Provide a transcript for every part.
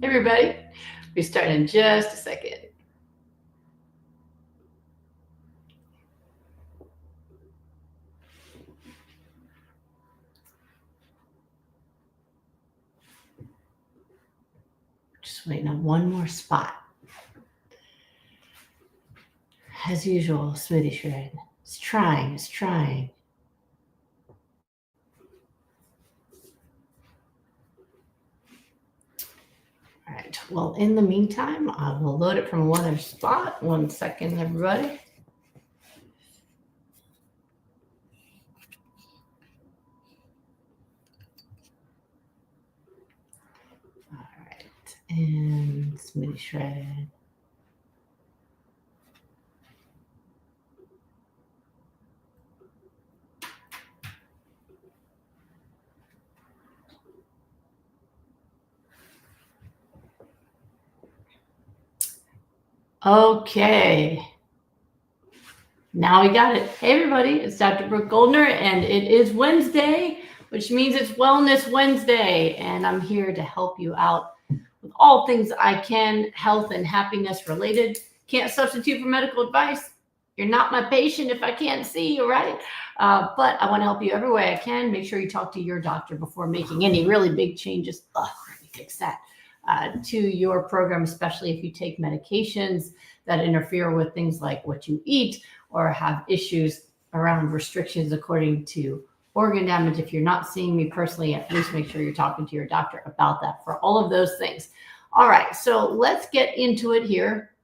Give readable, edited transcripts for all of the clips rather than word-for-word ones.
Hey everybody, we're starting in just a second. Just waiting on one more spot. As usual, Smoothie Shred. It's trying. All right, well, in the meantime, I will load it from another spot. 1 second, everybody. All right, and Smoothie Shred. Okay. Now we got it. Hey everybody, it's Dr. Brooke Goldner, and it is Wednesday, which means it's Wellness Wednesday, and I'm here to help you out with all things I can, health and happiness related. Can't substitute for medical advice. You're not my patient if I can't see you, right? But I want to help you every way I can. Make sure you talk to your doctor before making any really big changes. Let me fix that. To your program, especially if you take medications that interfere with things like what you eat or have issues around restrictions according to organ damage. If you're not seeing me personally, at least make sure you're talking to your doctor about that for all of those things. All right, so let's get into it here.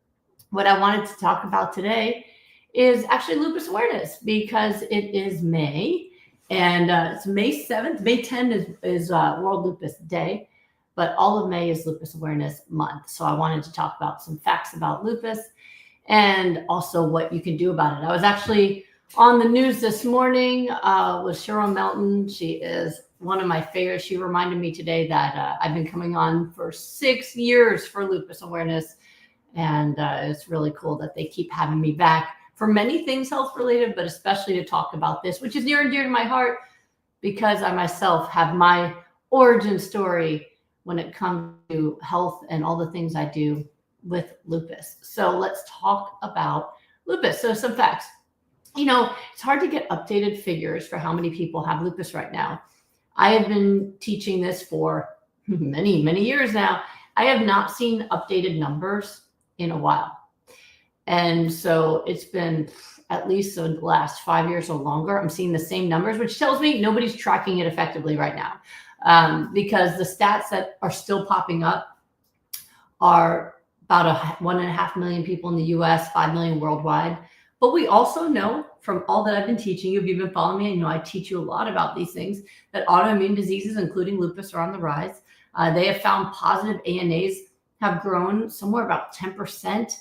What I wanted to talk about today is actually lupus awareness, because it is May, and it's May 7th. May 10th is World Lupus Day, but all of May is Lupus Awareness Month. So I wanted to talk about some facts about lupus and also what you can do about it. I was actually on the news this morning with Cheryl Melton. She is one of my favorites. She reminded me today that I've been coming on for 6 years for lupus awareness. And it's really cool that they keep having me back for many things health related, but especially to talk about this, which is near and dear to my heart because I myself have my origin story when it comes to health and all the things I do with lupus. So let's talk about lupus. So some facts. You know, it's hard to get updated figures for how many people have lupus right now. I have been teaching this for many, many years now. I have not seen updated numbers in a while. And so it's been at least the last 5 years or longer, I'm seeing the same numbers, which tells me nobody's tracking it effectively right now. Because the stats that are still popping up are about 1.5 million people in the US, 5 million worldwide. But we also know from all that I've been teaching you, if you've been following me, I teach you a lot about these things, that autoimmune diseases, including lupus, are on the rise. They have found positive ANAs have grown somewhere about 10%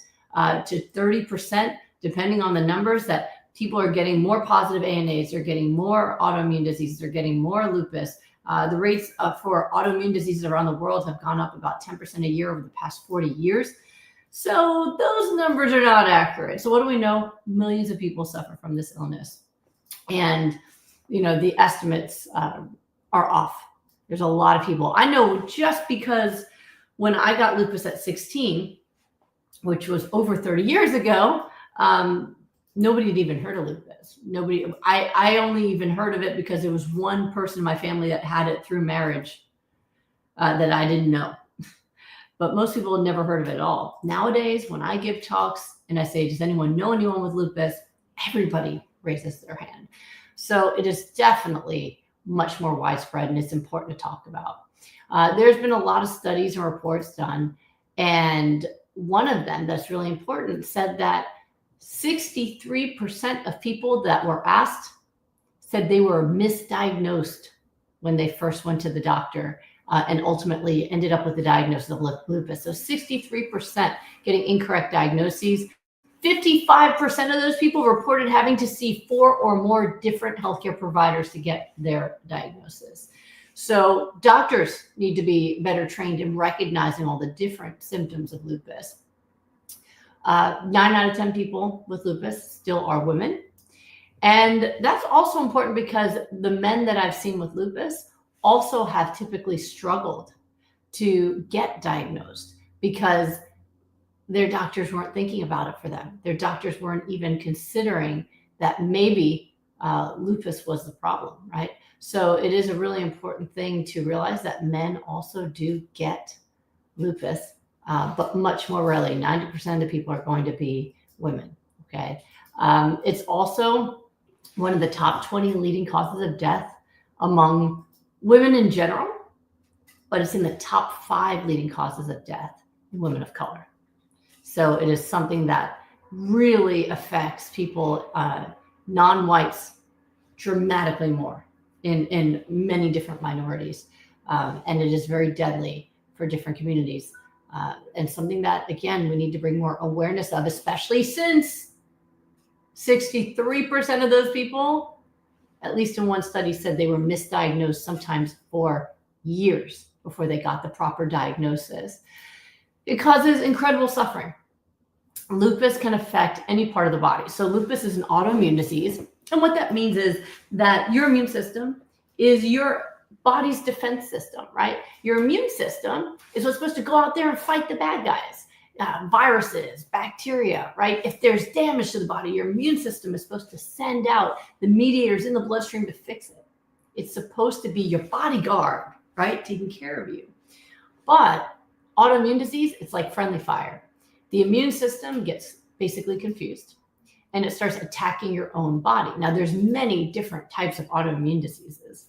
to 30%, depending on the numbers, that people are getting more positive ANAs, they're getting more autoimmune diseases, they're getting more lupus. The rates for autoimmune diseases around the world have gone up about 10% a year over the past 40 years. So those numbers are not accurate. So what do we know? Millions of people suffer from this illness. And, the estimates are off. There's a lot of people. I know just because when I got lupus at 16, which was over 30 years ago, nobody had even heard of lupus. I only even heard of it because there was one person in my family that had it through marriage that I didn't know. But most people had never heard of it at all. Nowadays, when I give talks and I say, does anyone know anyone with lupus? Everybody raises their hand. So it is definitely much more widespread, and it's important to talk about. There's been a lot of studies and reports done, and one of them that's really important said that 63% of people that were asked said they were misdiagnosed when they first went to the doctor and ultimately ended up with the diagnosis of lupus. So 63% getting incorrect diagnoses. 55% of those people reported having to see 4 or more different healthcare providers to get their diagnosis. So doctors need to be better trained in recognizing all the different symptoms of lupus. 9 out of 10 people with lupus still are women. And that's also important because the men that I've seen with lupus also have typically struggled to get diagnosed because their doctors weren't thinking about it for them. Their doctors weren't even considering that maybe lupus was the problem, right? So it is a really important thing to realize that men also do get lupus, but much more rarely. 90% of the people are going to be women, okay? It's also one of the top 20 leading causes of death among women in general, but it's in the top 5 leading causes of death in women of color. So it is something that really affects people, non-whites, dramatically more in many different minorities. And it is very deadly for different communities. And something that, again, we need to bring more awareness of, especially since 63% of those people, at least in one study, said they were misdiagnosed sometimes for years before they got the proper diagnosis. It causes incredible suffering. Lupus can affect any part of the body. So lupus is an autoimmune disease. And what that means is that your immune system is your body's defense system, right? Your immune system is what's supposed to go out there and fight the bad guys, viruses, bacteria, right? If there's damage to the body, your immune system is supposed to send out the mediators in the bloodstream to fix it. It's supposed to be your bodyguard, right? Taking care of you. But autoimmune disease, it's like friendly fire. The immune system gets basically confused and it starts attacking your own body. Now, there's many different types of autoimmune diseases,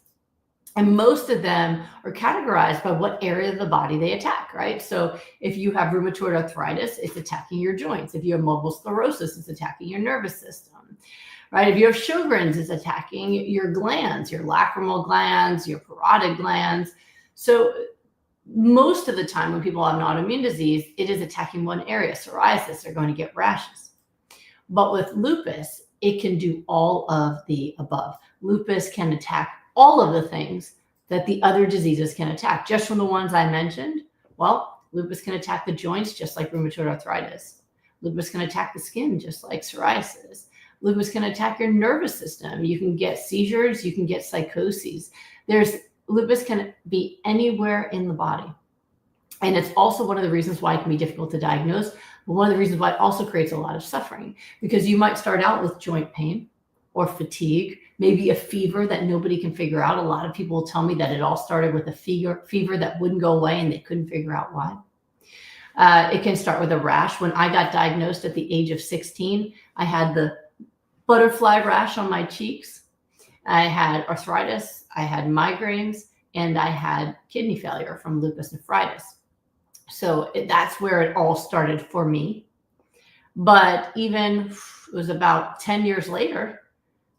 and most of them are categorized by what area of the body they attack, right? So if you have rheumatoid arthritis, it's attacking your joints. If you have multiple sclerosis, it's attacking your nervous system, right? If you have Sjogren's, it's attacking your glands, your lacrimal glands, your parotid glands. So most of the time when people have an autoimmune disease, it is attacking one area. Psoriasis, they're going to get rashes. But with lupus, it can do all of the above. Lupus can attack all of the things that the other diseases can attack. Just from the ones I mentioned, well, lupus can attack the joints just like rheumatoid arthritis. Lupus can attack the skin just like psoriasis. Lupus can attack your nervous system. You can get seizures, you can get psychoses. Lupus can be anywhere in the body. And it's also one of the reasons why it can be difficult to diagnose, but one of the reasons why it also creates a lot of suffering, because you might start out with joint pain or fatigue, maybe a fever that nobody can figure out. A lot of people will tell me that it all started with a fever that wouldn't go away and they couldn't figure out why. It can start with a rash. When I got diagnosed at the age of 16, I had the butterfly rash on my cheeks. I had arthritis, I had migraines, and I had kidney failure from lupus nephritis. So that's where it all started for me. But even it was about 10 years later,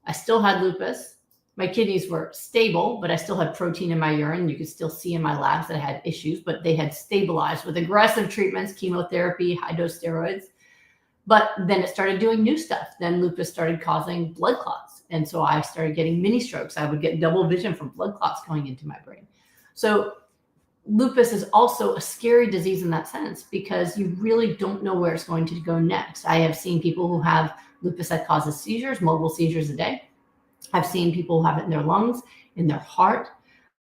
I still had lupus. My kidneys were stable, but I still had protein in my urine. You could still see in my labs that I had issues, but they had stabilized with aggressive treatments, chemotherapy, high-dose steroids. But then it started doing new stuff. Then lupus started causing blood clots. And so I started getting mini strokes. I would get double vision from blood clots going into my brain. So lupus is also a scary disease in that sense because you really don't know where it's going to go next. I have seen people who have lupus that causes seizures, multiple seizures a day. I've seen people who have it in their lungs, in their heart.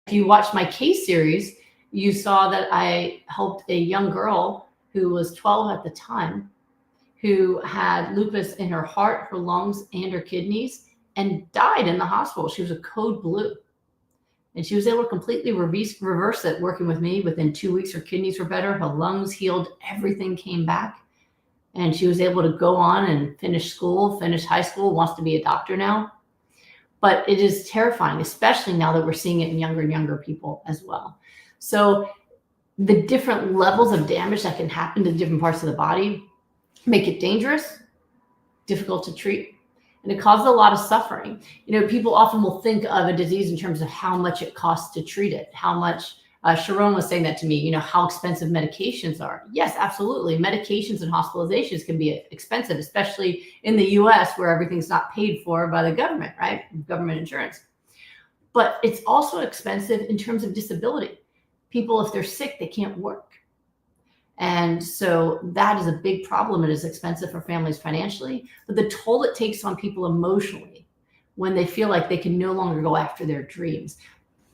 If you watched my case series, you saw that I helped a young girl who was 12 at the time, who had lupus in her heart, her lungs, and her kidneys, and died in the hospital. She was a code blue. And she was able to completely reverse it working with me. Within 2 weeks, her kidneys were better, her lungs healed, everything came back. And she was able to go on and finish school, finish high school, wants to be a doctor now. But it is terrifying, especially now that we're seeing it in younger and younger people as well. So the different levels of damage that can happen to different parts of the body make it dangerous, difficult to treat, and it causes a lot of suffering. You know, people often will think of a disease in terms of how much it costs to treat it, how much, Sharon was saying that to me, you know, how expensive medications are. Yes, absolutely. Medications and hospitalizations can be expensive, especially in the US where everything's not paid for by the government, right? Government insurance. But it's also expensive in terms of disability. People, if they're sick, they can't work. And so that is a big problem. It is expensive for families financially, but the toll it takes on people emotionally when they feel like they can no longer go after their dreams,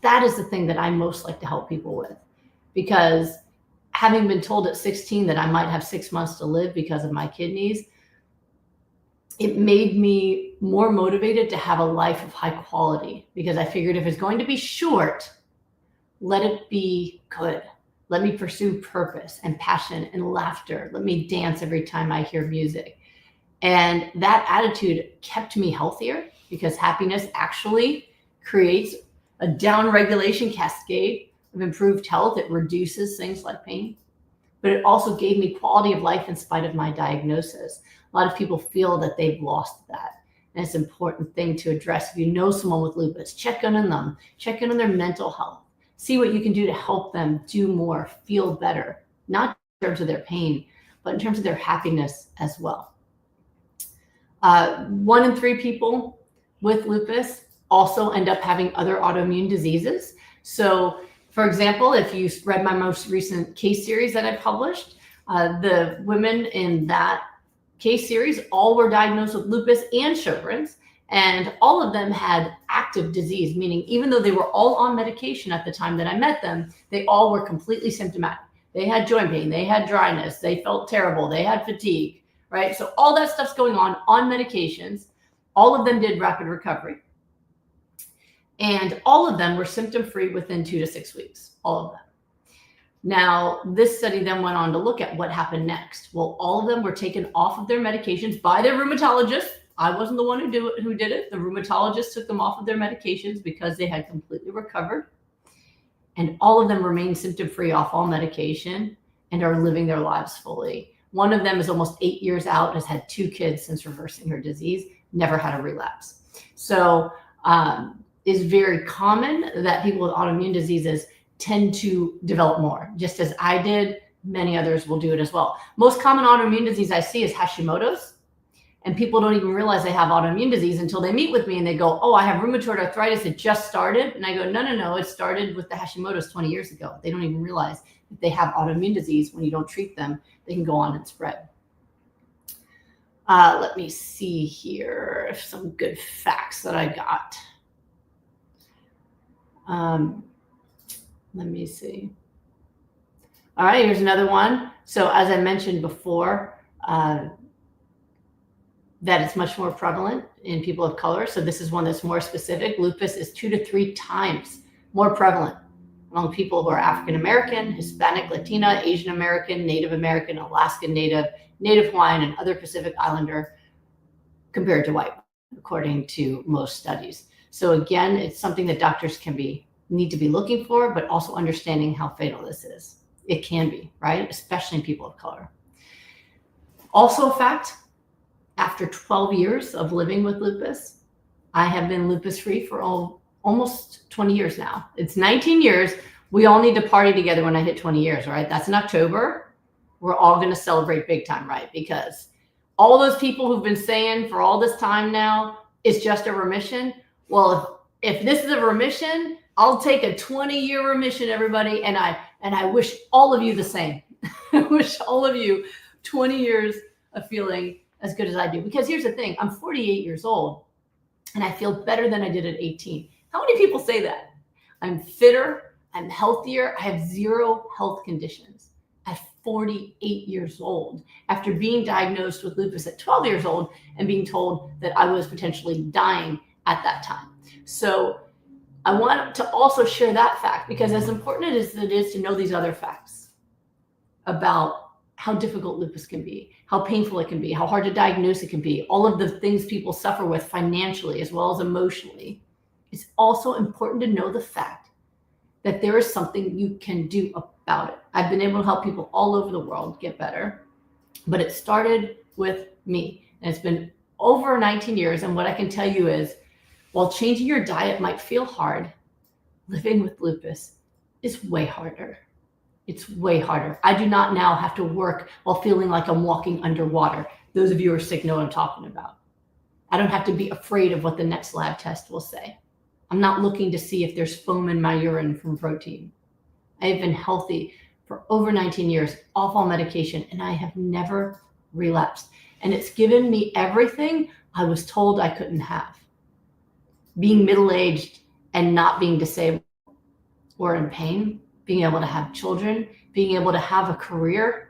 that is the thing that I most like to help people with. because having been told at 16 that I might have 6 months to live because of my kidneys, it made me more motivated to have a life of high quality, because I figured if it's going to be short, let it be good. Let me pursue purpose and passion and laughter. Let me dance every time I hear music. And that attitude kept me healthier, because happiness actually creates a down-regulation cascade of improved health. It reduces things like pain, but it also gave me quality of life in spite of my diagnosis. A lot of people feel that they've lost that. And it's an important thing to address. If you know someone with lupus, check in on them, check in on their mental health, see what you can do to help them do more, feel better, not in terms of their pain, but in terms of their happiness as well. 1 in 3 people with lupus also end up having other autoimmune diseases. So, for example, if you read my most recent case series that I published, the women in that case series all were diagnosed with lupus and Sjogren's, and all of them had active disease, meaning even though they were all on medication at the time that I met them, they all were completely symptomatic. They had joint pain, they had dryness, they felt terrible, they had fatigue, right? So all that stuff's going on medications. All of them did rapid recovery. And all of them were symptom-free within 2 to 6 weeks, all of them. Now, this study then went on to look at what happened next. Well, all of them were taken off of their medications by their rheumatologist. I wasn't the one who did it. The rheumatologist took them off of their medications because they had completely recovered. And all of them remained symptom-free off all medication and are living their lives fully. One of them is almost 8 years out, has had 2 kids since reversing her disease, never had a relapse. So it's very common that people with autoimmune diseases tend to develop more. Just as I did, many others will do it as well. Most common autoimmune disease I see is Hashimoto's. And people don't even realize they have autoimmune disease until they meet with me and they go, oh, I have rheumatoid arthritis. It just started. And I go, no. It started with the Hashimoto's 20 years ago. They don't even realize that they have autoimmune disease. When you don't treat them, they can go on and spread. Let me see here if some good facts that I got. Let me see. All right, here's another one. So as I mentioned before, that it's much more prevalent in people of color. So this is one that's more specific. Lupus is 2 to 3 times more prevalent among people who are African American, Hispanic, Latina, Asian American, Native American, Alaskan Native, Native Hawaiian, and other Pacific Islander compared to white, according to most studies. So again, it's something that doctors need to be looking for, but also understanding how fatal this is. It can be, right? Especially in people of color. Also a fact, after 12 years of living with lupus, I have been lupus-free for almost 20 years now. It's 19 years. We all need to party together when I hit 20 years, right? That's in October. We're all going to celebrate big time, right? Because all those people who've been saying for all this time now, it's just a remission. Well, if this is a remission, I'll take a 20-year remission, everybody. And I wish all of you the same. I wish all of you 20 years of feeling as good as I do. Because here's the thing, I'm 48 years old and I feel better than I did at 18. How many people say that? I'm fitter, I'm healthier, I have 0 health conditions at 48 years old, after being diagnosed with lupus at 12 years old and being told that I was potentially dying at that time. So I want to also share that fact, because as important as it is to know these other facts about how difficult lupus can be, how painful it can be, how hard to diagnose it can be, all of the things people suffer with financially as well as emotionally, it's also important to know the fact that there is something you can do about it. I've been able to help people all over the world get better, but it started with me. And it's been over 19 years. And what I can tell you is, while changing your diet might feel hard, living with lupus is way harder. It's way harder. I do not now have to work while feeling like I'm walking underwater. Those of you who are sick know what I'm talking about. I don't have to be afraid of what the next lab test will say. I'm not looking to see if there's foam in my urine from protein. I have been healthy for over 19 years, off all medication, and I have never relapsed. And it's given me everything I was told I couldn't have. Being middle-aged and not being disabled or in pain being able to have children, being able to have a career,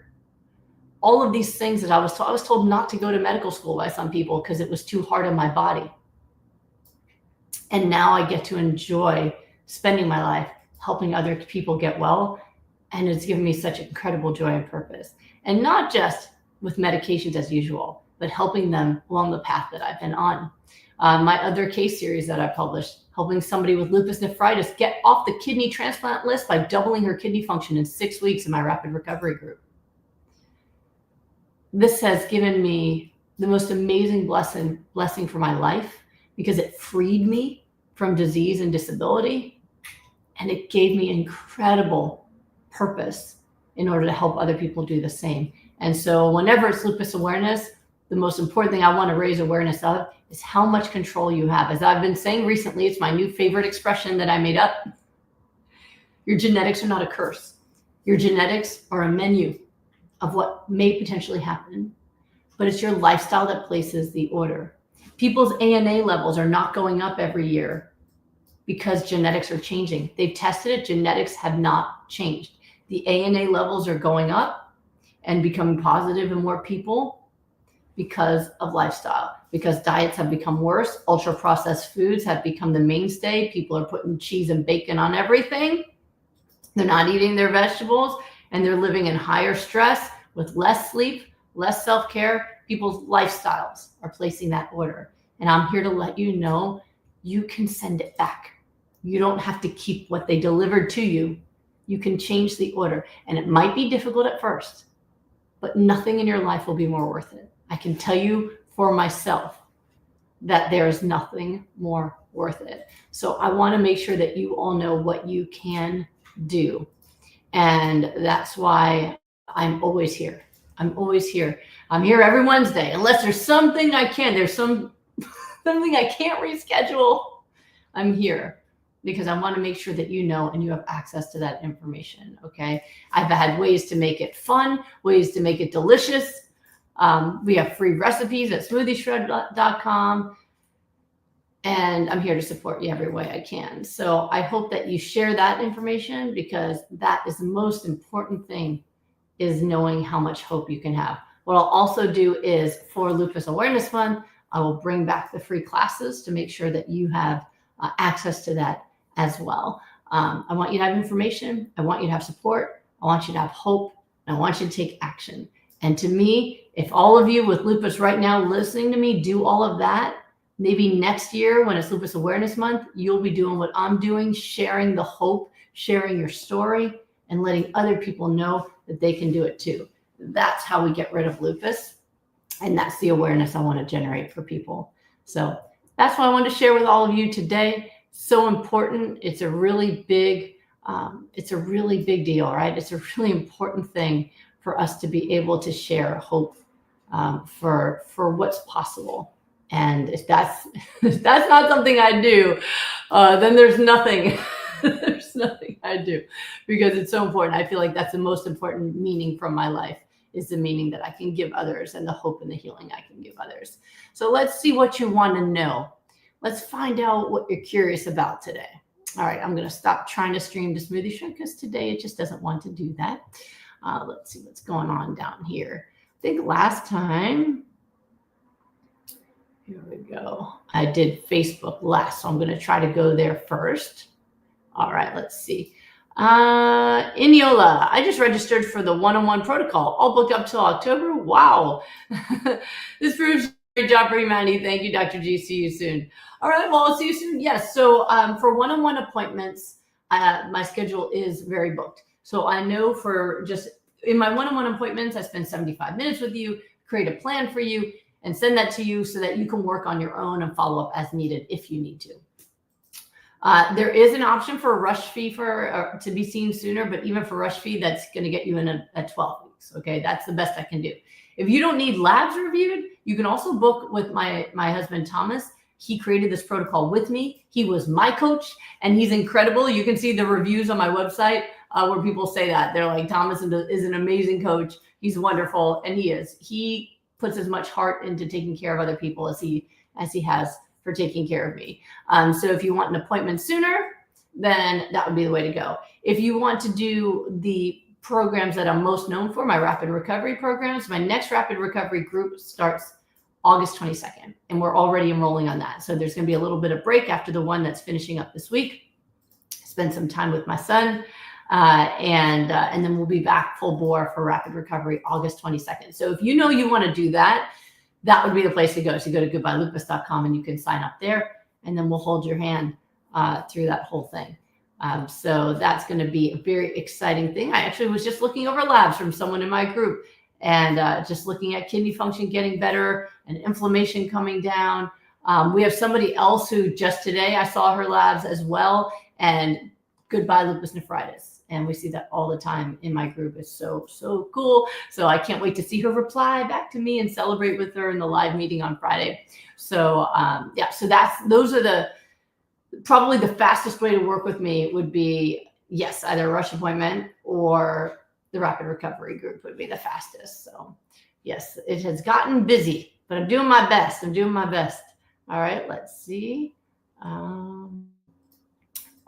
all of these things that I was told not to go to medical school by some people because it was too hard on my body. And now I get to enjoy spending my life helping other people get well. And it's given me such incredible joy and purpose. And not just with medications as usual, but helping them along the path that I've been on. My other case series that I published, helping somebody with lupus nephritis get off the kidney transplant list by doubling her kidney function in 6 weeks in my rapid recovery group. This has given me the most amazing blessing for my life because it freed me from disease and disability, and it gave me incredible purpose in order to help other people do the same. And so whenever it's lupus awareness, the most important thing I want to raise awareness of is how much control you have. As I've been saying recently, it's my new favorite expression that I made up. Your genetics are not a curse. Your genetics are a menu of what may potentially happen, but it's your lifestyle that places the order. People's ANA levels are not going up every year because genetics are changing. They've tested it, genetics have not changed. The ANA levels are going up and becoming positive in more people because of lifestyle, because diets have become worse. Ultra processed foods have become the mainstay. People are putting cheese and bacon on everything. They're not eating their vegetables, and they're living in higher stress with less sleep, less self-care. People's lifestyles are placing that order. And I'm here to let you know you can send it back. You don't have to keep what they delivered to you. You can change the order. And it might be difficult at first, but nothing in your life will be more worth it. I can tell you for myself that there's nothing more worth it. So I want to make sure that you all know what you can do. And that's why I'm always here. I'm always here. I'm here every Wednesday, unless there's something there's something I can't reschedule. I'm here because I want to make sure that you know and you have access to that information. Okay. I've had ways to make it fun, ways to make it delicious. We have free recipes at smoothieshred.com. And I'm here to support you every way I can. So I hope that you share that information, because that is the most important thing, is knowing how much hope you can have. What I'll also do is, for Lupus Awareness Month, I will bring back the free classes to make sure that you have access to that as well. I want you to have information. I want you to have support. I want you to have hope. And I want you to take action. And to me, if all of you with lupus right now listening to me do all of that, maybe next year when it's Lupus Awareness Month, you'll be doing what I'm doing, sharing the hope, sharing your story, and letting other people know that they can do it too. That's how we get rid of lupus. And that's the awareness I want to generate for people. So that's what I wanted to share with all of you today. So important. It's a really big deal, right? It's a really important thing for us to be able to share hope for what's possible. And if that's not something I do, then there's nothing. There's nothing I do, because it's so important. I feel like that's the most important meaning from my life, is the meaning that I can give others and the hope and the healing I can give others. So let's see what you want to know. Let's find out what you're curious about today. All right, I'm going to stop trying to stream to Smoothie Shrimp because today it just doesn't want to do that. Let's see what's going on down here. I think last time, here we go, I did Facebook last, so I'm going to try to go there first. All right, let's see. Iniola, I just registered for the one-on-one protocol, all booked up till October. Wow. This proves great job for humanity. Thank you, Dr. G. See you soon. All right, well, I'll see you soon. Yes, so for one-on-one appointments, my schedule is very booked. So I know for just in my one-on-one appointments, I spend 75 minutes with you, create a plan for you, and send that to you so that you can work on your own and follow up as needed if you need to. There is an option for a rush fee to be seen sooner, but even for rush fee, that's going to get you in at 12 weeks. Okay, that's the best I can do. If you don't need labs reviewed, you can also book with my husband, Thomas. He created this protocol with me. He was my coach, and he's incredible. You can see the reviews on my website where people say that. They're like, Thomas is an amazing coach. He's wonderful, and he is. He puts as much heart into taking care of other people as he has for taking care of me. So if you want an appointment sooner, then that would be the way to go. If you want to do the programs that I'm most known for, my rapid recovery programs, my next rapid recovery group starts August 22nd, and we're already enrolling on that. So there's going to be a little bit of break after the one that's finishing up this week. Spend some time with my son, and then we'll be back full bore for rapid recovery August 22nd. So if you know you want to do that, that would be the place to go. So go to goodbyelupus.com and you can sign up there, and then we'll hold your hand through that whole thing. So that's going to be a very exciting thing. I actually was just looking over labs from someone in my group, and just looking at kidney function getting better and inflammation coming down. We have somebody else who just today I saw her labs as well, and goodbye lupus nephritis. And we see that all the time in my group. It's so cool. So I can't wait to see her reply back to me and celebrate with her in the live meeting on Friday. So yeah, so those are probably the fastest way to work with me would be, yes, either a rush appointment or the rapid recovery group would be the fastest. So yes, it has gotten busy, but I'm doing my best. All right, let's see.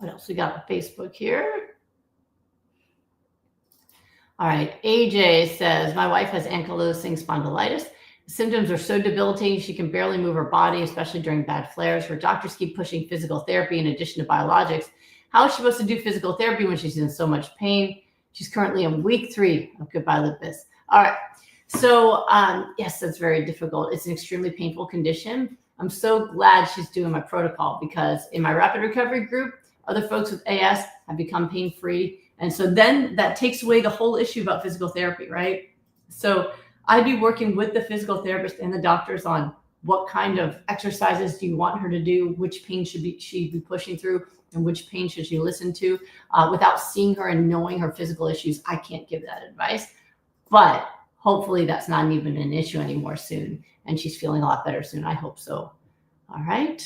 What else we got on Facebook here? All right, AJ says, my wife has ankylosing spondylitis. The symptoms are so debilitating, she can barely move her body, especially during bad flares. Her doctors keep pushing physical therapy in addition to biologics. How is she supposed to do physical therapy when she's in so much pain? She's currently in week 3 of Goodbye Lupus. All right, so yes, that's very difficult. It's an extremely painful condition. I'm so glad she's doing my protocol, because in my rapid recovery group, other folks with AS have become pain-free. And so then that takes away the whole issue about physical therapy, right? So I'd be working with the physical therapist and the doctors on what kind of exercises do you want her to do, which pain should she be pushing through, and which pain should she listen to. Without seeing her and knowing her physical issues, I can't give that advice. But hopefully that's not even an issue anymore soon, and she's feeling a lot better soon. I hope so. All right.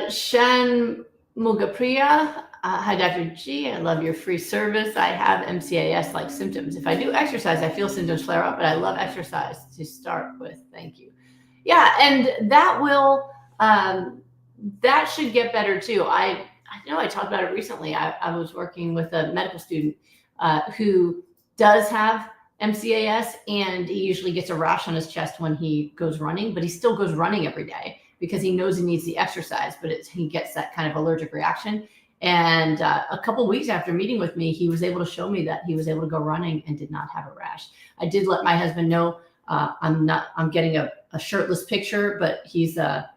Shan Mugapriya, hi, Dr. G. I love your free service. I have MCAS-like symptoms. If I do exercise, I feel symptoms flare up, but I love exercise to start with. Thank you. Yeah, and that will, that should get better too. I know I talked about it recently. I was working with a medical student who does have MCAS, and he usually gets a rash on his chest when he goes running, but he still goes running every day because he knows he needs the exercise, but he gets that kind of allergic reaction. And a couple of weeks after meeting with me, he was able to show me that he was able to go running and did not have a rash. I did let my husband know I'm getting a shirtless picture, but he's a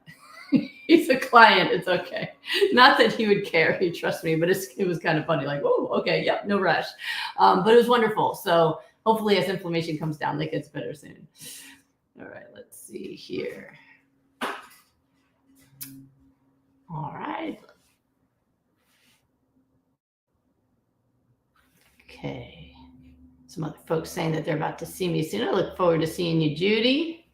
client. It's okay. Not that he would care. He trusts me, but it was kind of funny. Like, oh, okay, yeah, no rash. But it was wonderful. So hopefully as inflammation comes down, that gets better soon. All right, let's see here. All right. Okay. Some other folks saying that they're about to see me soon. I look forward to seeing you, Judy.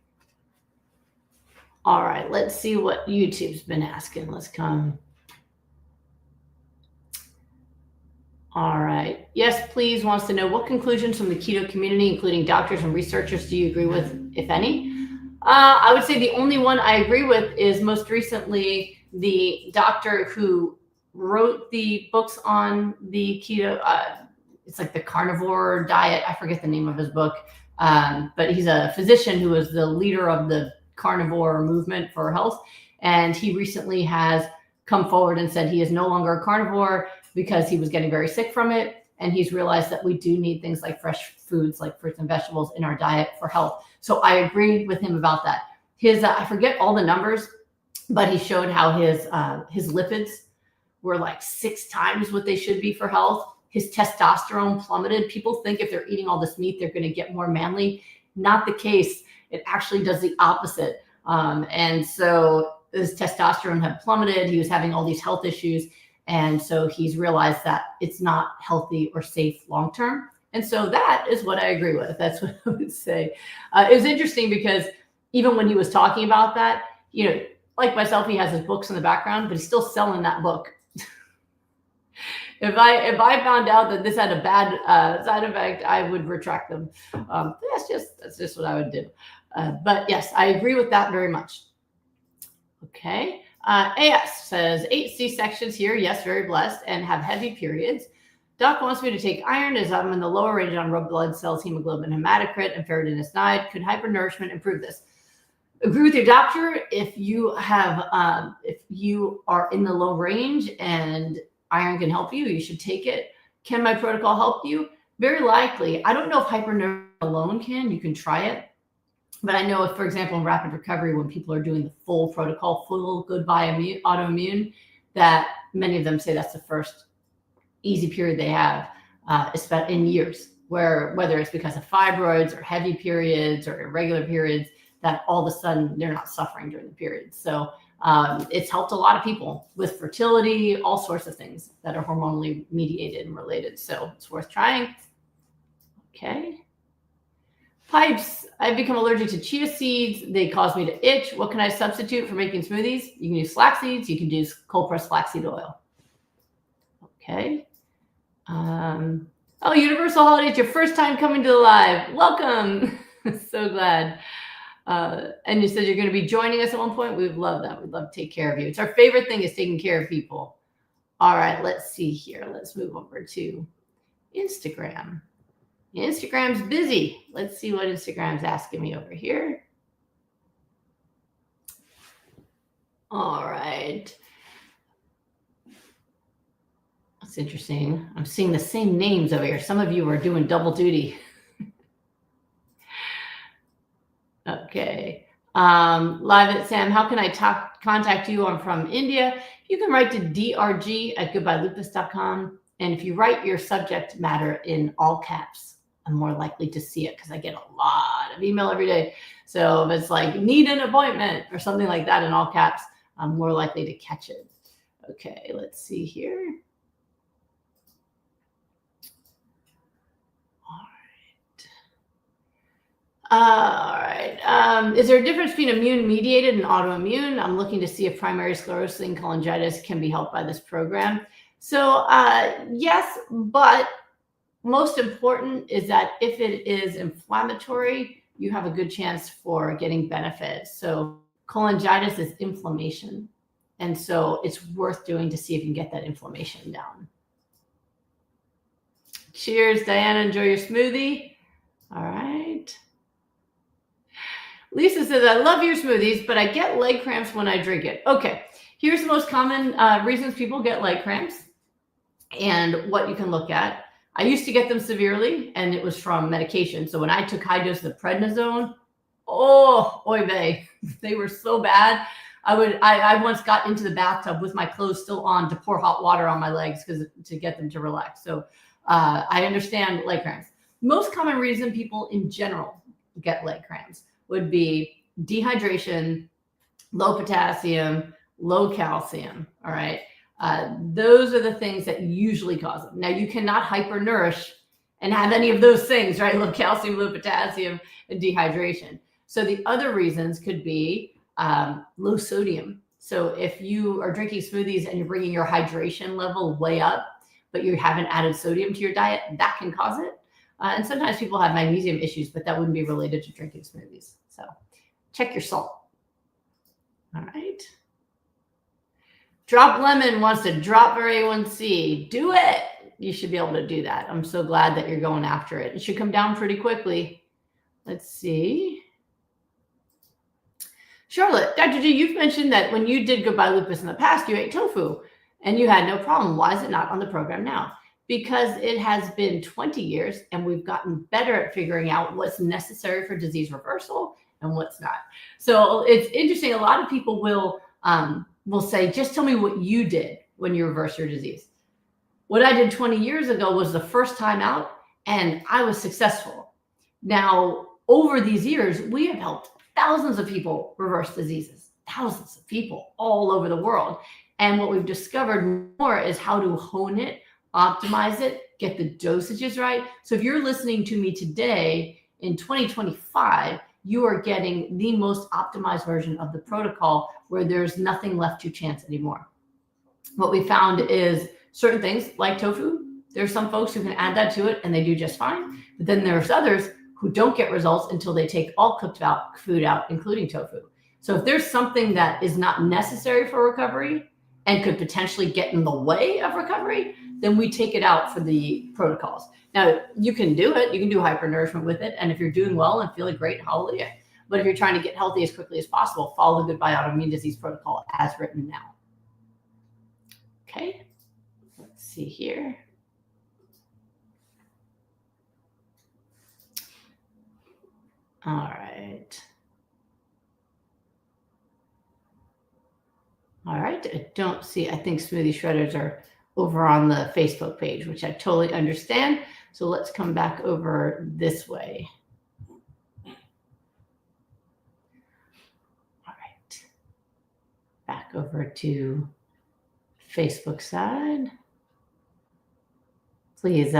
All right, let's see what YouTube's been asking. Let's come. All right. Yes, please wants to know what conclusions from the keto community, including doctors and researchers, do you agree with, if any? I would say the only one I agree with is most recently the doctor who wrote the books on the keto. It's like the carnivore diet. I forget the name of his book, but he's a physician who is the leader of the carnivore movement for health. And he recently has come forward and said he is no longer a carnivore because he was getting very sick from it. And he's realized that we do need things like fresh foods, like fruits and vegetables in our diet for health. So I agree with him about that. His, I forget all the numbers, but he showed how his lipids were like 6 times what they should be for health. His testosterone plummeted. People think if they're eating all this meat, they're going to get more manly. Not the case. It actually does the opposite. And so his testosterone had plummeted. He was having all these health issues. And so he's realized that it's not healthy or safe long-term. And so that is what I agree with. That's what I would say. It was interesting because even when he was talking about that, you know, like myself, he has his books in the background, but he's still selling that book. If I found out that this had a bad side effect, I would retract them. That's just what I would do. But yes, I agree with that very much. Okay. AS says 8 C-sections here. Yes, very blessed, and have heavy periods. Doc wants me to take iron as I'm in the lower range on red blood cells, hemoglobin, hematocrit, and ferritin is 9. Could hypernourishment improve this? Agree with your doctor. If you are in the low range and iron can help you, you should take it. Can my protocol help you? Very likely. I don't know if hypernourishment alone can. You can try it. But I know if, for example, in rapid recovery, when people are doing the full protocol, full goodbye autoimmune, that many of them say that's the first easy period they have in years, whether it's because of fibroids or heavy periods or irregular periods, that all of a sudden they're not suffering during the period. So it's helped a lot of people with fertility, all sorts of things that are hormonally mediated and related. So it's worth trying. Okay. Pipes. I've become allergic to chia seeds. They cause me to itch. What can I substitute for making smoothies? You can use flax seeds. You can use cold pressed flaxseed oil. Okay. Universal Holiday, it's your first time coming to the live. Welcome. So glad. And you said you're going to be joining us at one point. We would love that. We'd love to take care of you. It's our favorite thing is taking care of people. All right, let's see here. Let's move over to Instagram. Instagram's busy. Let's see what Instagram's asking me over here. All right. That's interesting. I'm seeing the same names over here. Some of you are doing double duty. Okay. Live at Sam, how can I contact you? I'm from India. You can write to drg@goodbyelupus.com. And if you write your subject matter in all caps, I'm more likely to see it because I get a lot of email every day. So if it's like need an appointment or something like that in all caps, I'm more likely to catch it. Okay, let's see here. All right. Is there a difference between immune mediated and autoimmune? I'm looking to see if primary sclerosing and cholangitis can be helped by this program. So yes, but most important is that if it is inflammatory, you have a good chance for getting benefit. So cholangitis is inflammation. And so it's worth doing to see if you can get that inflammation down. Cheers, Diana. Enjoy your smoothie. All right. Lisa says, I love your smoothies, but I get leg cramps when I drink it. Okay, here's the most common reasons people get leg cramps and what you can look at. I used to get them severely, and it was from medication. So when I took high doses of prednisone, oh, oy vey, they were so bad. I once got into the bathtub with my clothes still on to pour hot water on my legs to get them to relax. So I understand leg cramps. Most common reason people in general get leg cramps would be dehydration, low potassium, low calcium. All right. Those are the things that usually cause them. Now, you cannot hypernourish and have any of those things, right? Low calcium, low potassium, and dehydration. So the other reasons could be low sodium. So if you are drinking smoothies and you're bringing your hydration level way up, but you haven't added sodium to your diet, that can cause it. And sometimes people have magnesium issues, but that wouldn't be related to drinking smoothies. So check your salt. All right. Drop Lemon wants to drop our A1C. Do it. You should be able to do that. I'm so glad that you're going after it. It should come down pretty quickly. Let's see. Charlotte, Dr. G, you've mentioned that when you did Goodbye Lupus in the past, you ate tofu and you had no problem. Why is it not on the program now? Because it has been 20 years and we've gotten better at figuring out what's necessary for disease reversal and what's not. So it's interesting. A lot of people will say, just tell me what you did when you reversed your disease. What I did 20 years ago was the first time out and I was successful. Now, over these years, we have helped thousands of people reverse diseases, thousands of people all over the world. And what we've discovered more is how to hone it, optimize it, get the dosages right. So if you're listening to me today in 2025, you are getting the most optimized version of the protocol where there's nothing left to chance anymore. What we found is certain things like tofu, there's some folks who can add that to it and they do just fine. But then there's others who don't get results until they take all cooked out food out, including tofu. So if there's something that is not necessary for recovery and could potentially get in the way of recovery, then we take it out for the protocols. Now, you can do it. You can do hypernourishment with it. And if you're doing well and feeling great, hallelujah. But if you're trying to get healthy as quickly as possible, follow the Goodbye Autoimmune Disease protocol as written now. Okay, let's see here. All right. All right, I don't see, I think smoothie shredders are over on the Facebook page, which I totally understand. So let's come back over this way. All right, back over to Facebook side. Please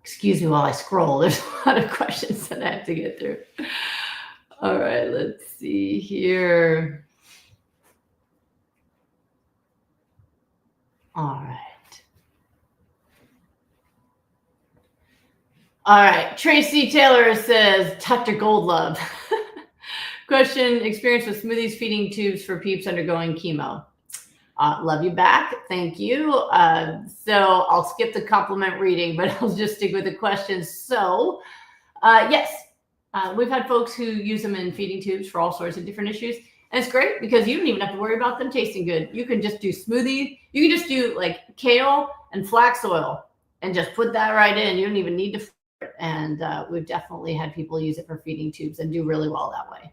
excuse me while I scroll. There's a lot of questions that I have to get through. All right, let's see here. All right. All right. Tracy Taylor says, Dr. Goldlove. Question, experience with smoothies feeding tubes for peeps undergoing chemo. Love you back. Thank you. So I'll skip the compliment reading, but I'll just stick with the questions. So yes, we've had folks who use them in feeding tubes for all sorts of different issues. And it's great because you don't even have to worry about them tasting good. You can just do smoothie. You can just do like kale and flax oil and just put that right in. You don't even need to. And we've definitely had people use it for feeding tubes and do really well that way.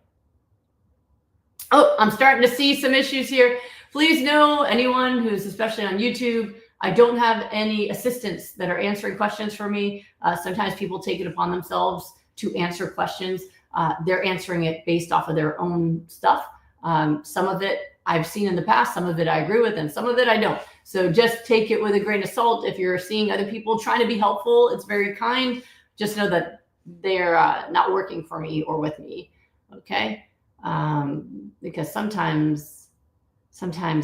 Oh, I'm starting to see some issues here. Please know, anyone who's especially on YouTube, I don't have any assistants that are answering questions for me. Sometimes people take it upon themselves to answer questions. They're answering it based off of their own stuff. Some of it I've seen in the past, some of it I agree with, and some of it I don't. So just take it with a grain of salt. If you're seeing other people trying to be helpful, it's very kind. Just know that they're not working for me or with me, okay? Because sometimes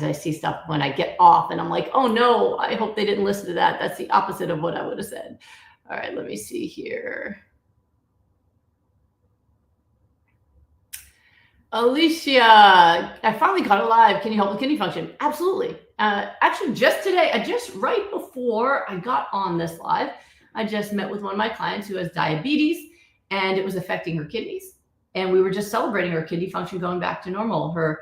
I see stuff when I get off and I'm like, oh no, I hope they didn't listen to that. That's the opposite of what I would have said. All right, let me see here. Alicia, I finally caught it live. Can you help with kidney function? Absolutely. Actually, just today, right before I got on this live, I just met with one of my clients who has diabetes and it was affecting her kidneys. And we were just celebrating her kidney function going back to normal. Her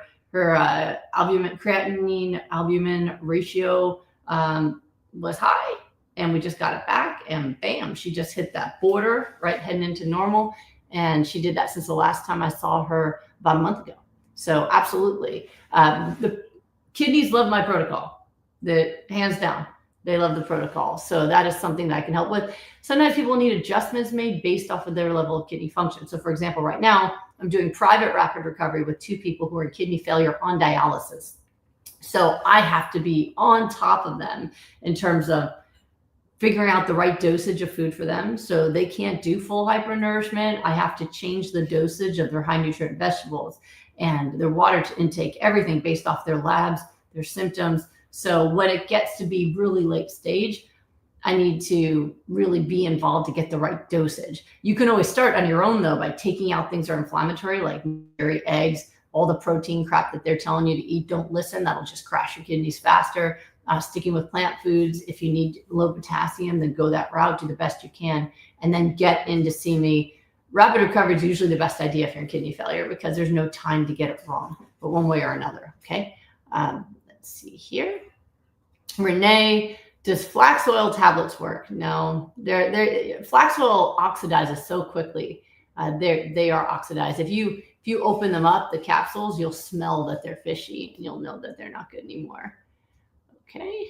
albumin, creatinine, albumin ratio was high, and we just got it back, and bam, she just hit that border, right, heading into normal. And she did that since the last time I saw her about a month ago. So absolutely. The kidneys love my protocol, hands down. They love the protocol. So that is something that I can help with. Sometimes people need adjustments made based off of their level of kidney function. So for example, right now, I'm doing private rapid recovery with 2 people who are in kidney failure on dialysis. So I have to be on top of them in terms of figuring out the right dosage of food for them. So they can't do full hypernourishment. I have to change the dosage of their high nutrient vegetables and their water intake, everything based off their labs, their symptoms. So when it gets to be really late stage, I need to really be involved to get the right dosage. You can always start on your own though by taking out things that are inflammatory, like dairy, eggs, all the protein crap that they're telling you to eat. Don't listen. That'll just crash your kidneys faster. Sticking with plant foods. If you need low potassium, then go that route, do the best you can, and then get in to see me. Rapid recovery is usually the best idea if you're in kidney failure because there's no time to get it wrong, but one way or another, okay? Let's see here. Renee, does flax oil tablets work? No, flax oil oxidizes so quickly. They are oxidized. If you open them up, the capsules, you'll smell that they're fishy and you'll know that they're not good anymore. Okay.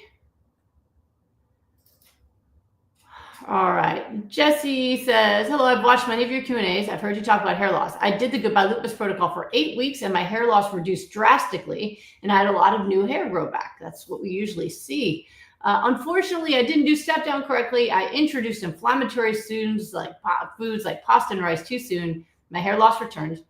All right. Jesse says, hello, I've watched many of your Q&As. I've heard you talk about hair loss. I did the Goodbye Lupus protocol for 8 weeks and my hair loss reduced drastically and I had a lot of new hair grow back. That's what we usually see. Unfortunately, I didn't do step down correctly. I introduced inflammatory foods like pasta and rice too soon. My hair loss returned.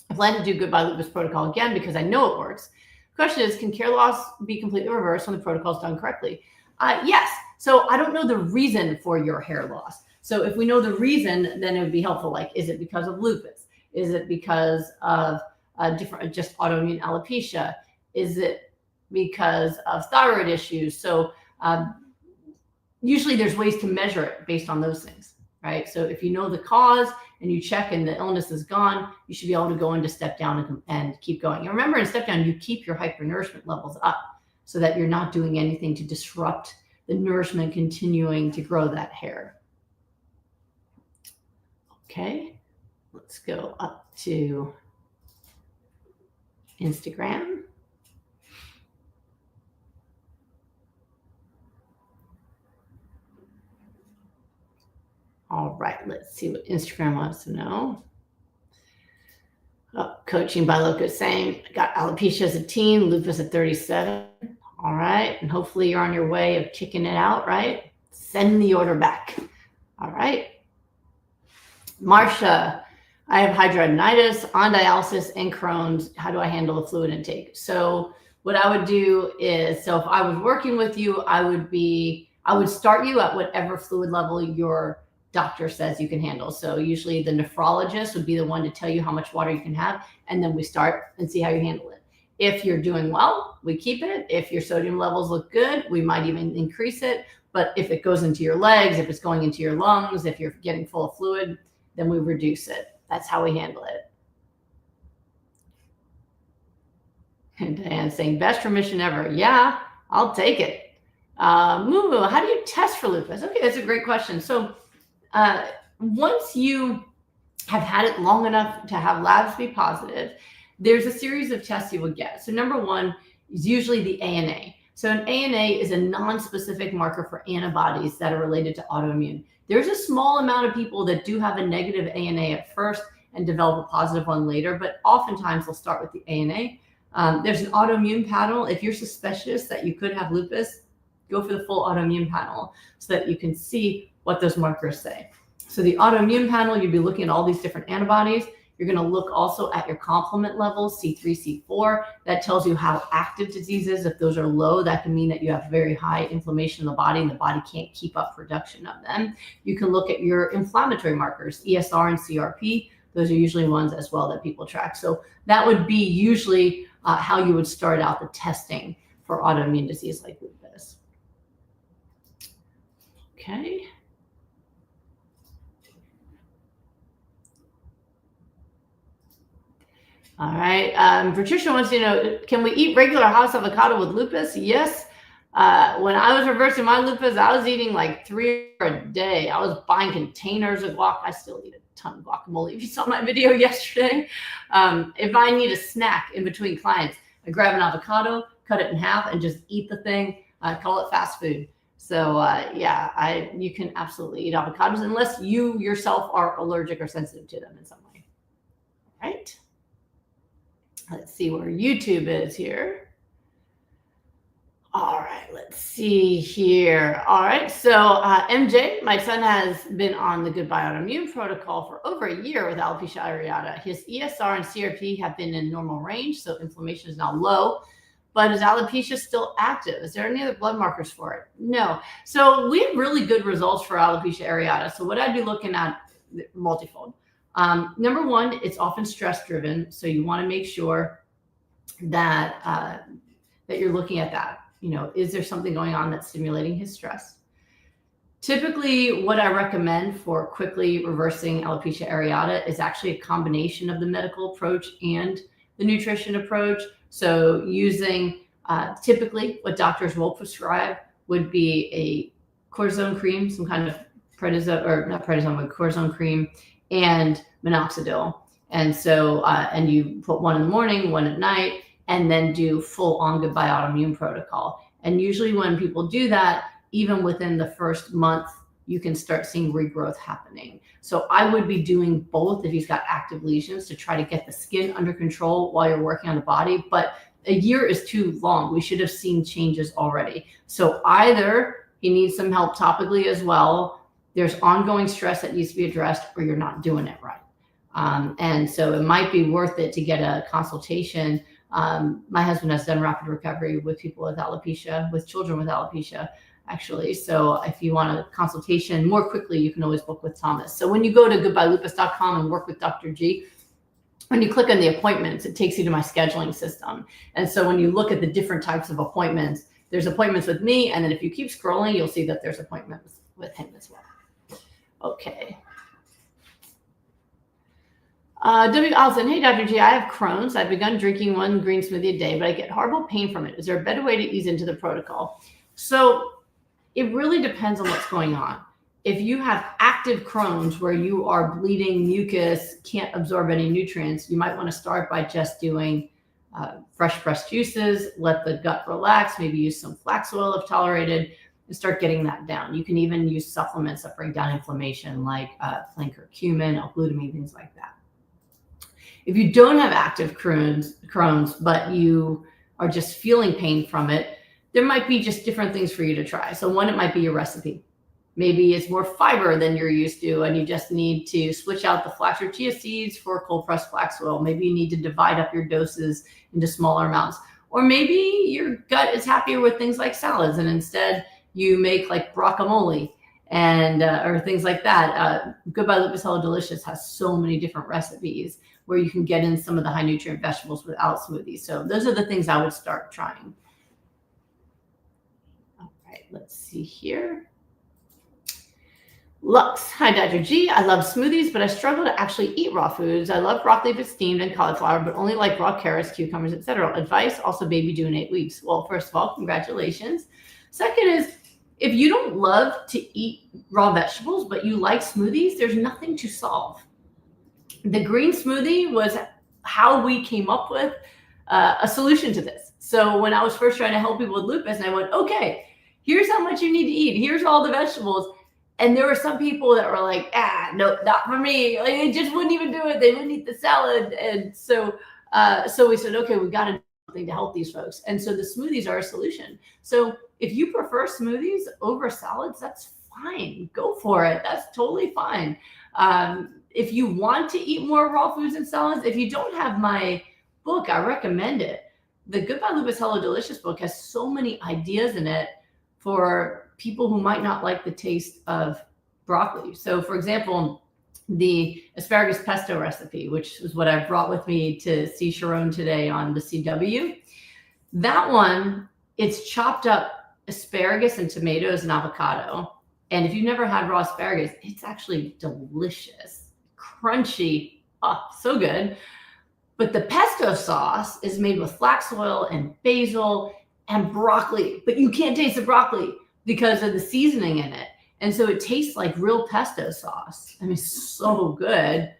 I plan to do Goodbye Lupus protocol again because I know it works. Question is, can hair loss be completely reversed when the protocol is done correctly? Yes. So I don't know the reason for your hair loss. So if we know the reason, then it would be helpful. Like, is it because of lupus? Is it because of just autoimmune alopecia? Is it because of thyroid issues? So usually there's ways to measure it based on those things, right? So if you know the cause and you check and the illness is gone, you should be able to go into step down and keep going. And remember, in step down, you keep your hypernourishment levels up so that you're not doing anything to disrupt the nourishment continuing to grow that hair. Okay, let's go up to Instagram. All right, let's see what Instagram wants to know. Oh, coaching by Lupus saying, got alopecia as a teen, lupus at 37. All right, and hopefully you're on your way of kicking it out, right? Send the order back. All right. Marcia, I have hidradenitis, on dialysis, and Crohn's. How do I handle the fluid intake? So what I would do is, so if I was working with you, I would start you at whatever fluid level your doctor says you can handle. So usually the nephrologist would be the one to tell you how much water you can have, and then we start and see how you handle it. If you're doing well, we keep it. If your sodium levels look good, we might even increase it. But if it goes into your legs, if it's going into your lungs, if you're getting full of fluid, then we reduce it. That's how we handle it. And Diane's saying, best remission ever. Yeah, I'll take it. Moo, how do you test for lupus? Okay, that's a great question. So once you have had it long enough to have labs be positive, there's a series of tests you would get. So number one is usually the ANA. So an ANA is a non-specific marker for antibodies that are related to autoimmune. There's a small amount of people that do have a negative ANA at first and develop a positive one later, but oftentimes they'll start with the ANA. There's an autoimmune panel. If you're suspicious that you could have lupus, go for the full autoimmune panel so that you can see what those markers say. So the autoimmune panel, you'd be looking at all these different antibodies. You're going to look also at your complement levels, C3, C4. That tells you how active disease is. If those are low, that can mean that you have very high inflammation in the body and the body can't keep up production of them. You can look at your inflammatory markers, ESR and CRP. Those are usually ones as well that people track. So that would be usually how you would start out the testing for autoimmune disease like lupus. Okay. All right. Patricia wants to know, can we eat regular house avocado with lupus? Yes. When I was reversing my lupus, I was eating like 3 a day. I was buying containers of guac. I still eat a ton of guacamole. If you saw my video yesterday, if I need a snack in between clients, I grab an avocado, cut it in half, and just eat the thing. I call it fast food. So yeah, you can absolutely eat avocados unless you yourself are allergic or sensitive to them in some way. All right. Let's see where YouTube is here. All right, let's see here. All right, so MJ, my son has been on the Goodbye Autoimmune protocol for over a year with alopecia areata. His ESR and CRP have been in normal range, so inflammation is now low, but is alopecia still active? Is there any other blood markers for it? No. So we have really good results for alopecia areata. So what I'd be looking at, multifold. Number one, it's often stress driven. So you want to make sure that, that you're looking at that. You know, is there something going on that's stimulating his stress? Typically, what I recommend for quickly reversing alopecia areata is actually a combination of the medical approach and the nutrition approach. So using typically what doctors will prescribe would be a cortisone cream, some kind of prednisone, or not prednisone, but cortisone cream, and minoxidil. And so, and you put one in the morning, one at night, and then do full on Goodbye Autoimmune protocol. And usually when people do that, even within the first month, you can start seeing regrowth happening. So I would be doing both if he's got active lesions to try to get the skin under control while you're working on the body. But a year is too long. We should have seen changes already. So either he needs some help topically as well, there's ongoing stress that needs to be addressed, or you're not doing it right. And so it might be worth it to get a consultation. My husband has done rapid recovery with people with alopecia, with children with alopecia, actually. So if you want a consultation more quickly, you can always book with Thomas. So when you go to goodbyelupus.com and work with Dr. G, when you click on the appointments, it takes you to my scheduling system. And so when you look at the different types of appointments, there's appointments with me. And then if you keep scrolling, you'll see that there's appointments with him as well. Okay. W. Allison, hey, Dr. G, I have Crohn's. I've begun drinking 1 green smoothie a day, but I get horrible pain from it. Is there a better way to ease into the protocol? So it really depends on what's going on. If you have active Crohn's where you are bleeding mucus, can't absorb any nutrients, you might want to start by just doing fresh pressed juices, let the gut relax, maybe use some flax oil if tolerated, and start getting that down. You can even use supplements that bring down inflammation like plain curcumin, L-glutamine, things like that. If you don't have active Crohn's, but you are just feeling pain from it, there might be just different things for you to try. So one, it might be your recipe. Maybe it's more fiber than you're used to, and you just need to switch out the flax or chia seeds for cold pressed flax oil. Maybe you need to divide up your doses into smaller amounts. Or maybe your gut is happier with things like salads, and instead you make like guacamole and or things like that. Goodbye Lupus Hello Delicious has so many different recipes where you can get in some of the high nutrient vegetables without smoothies. So those are the things I would start trying. All right, let's see here. Lux, hi Dr. G. I love smoothies, but I struggle to actually eat raw foods. I love broccoli if it's steamed and cauliflower, but only like raw carrots, cucumbers, etc. Advice, also baby due in 8 weeks. Well, first of all, congratulations. Second is, if you don't love to eat raw vegetables, but you like smoothies, there's nothing to solve. The green smoothie was how we came up with a solution to this. So when I was first trying to help people with lupus, and I went, okay, here's how much you need to eat. Here's all the vegetables. And there were some people that were like, no, not for me. Like, they just wouldn't even do it. They wouldn't eat the salad. And so we said, okay, we got to do something to help these folks. And so the smoothies are a solution. So if you prefer smoothies over salads, that's fine. Go for it. That's totally fine. If you want to eat more raw foods and salads, if you don't have my book, I recommend it. The Goodbye Lupus Hello Delicious book has so many ideas in it for people who might not like the taste of broccoli. So for example, the asparagus pesto recipe, which is what I brought with me to see Sharon today on the CW. That one, it's chopped up asparagus and tomatoes and avocado. And if you've never had raw asparagus, it's actually delicious, crunchy, oh, so good. But the pesto sauce is made with flax oil and basil and broccoli, but you can't taste the broccoli because of the seasoning in it. And so it tastes like real pesto sauce. I mean, so good.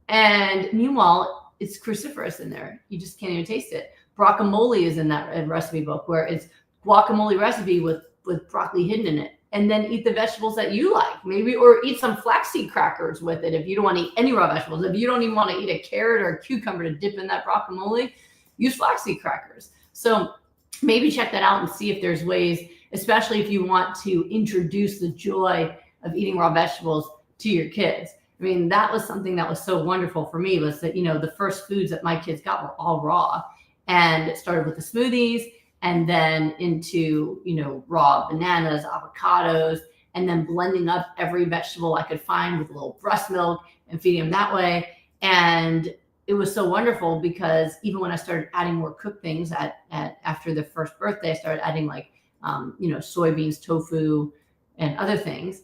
And meanwhile, it's cruciferous in there. You just can't even taste it. Guacamole is in that recipe book, where it's guacamole recipe with broccoli hidden in it. And then eat the vegetables that you like, maybe, or eat some flaxseed crackers with it if you don't want to eat any raw vegetables. If you don't even want to eat a carrot or a cucumber to dip in that guacamole, use flaxseed crackers. So maybe check that out and see if there's ways, especially if you want to introduce the joy of eating raw vegetables to your kids. I mean, that was something that was so wonderful for me, was that, the first foods that my kids got were all raw. And it started with the smoothies, and then into, raw bananas, avocados, and then blending up every vegetable I could find with a little breast milk and feeding them that way. And it was so wonderful because even when I started adding more cooked things after the first birthday, I started adding like, soybeans, tofu, and other things,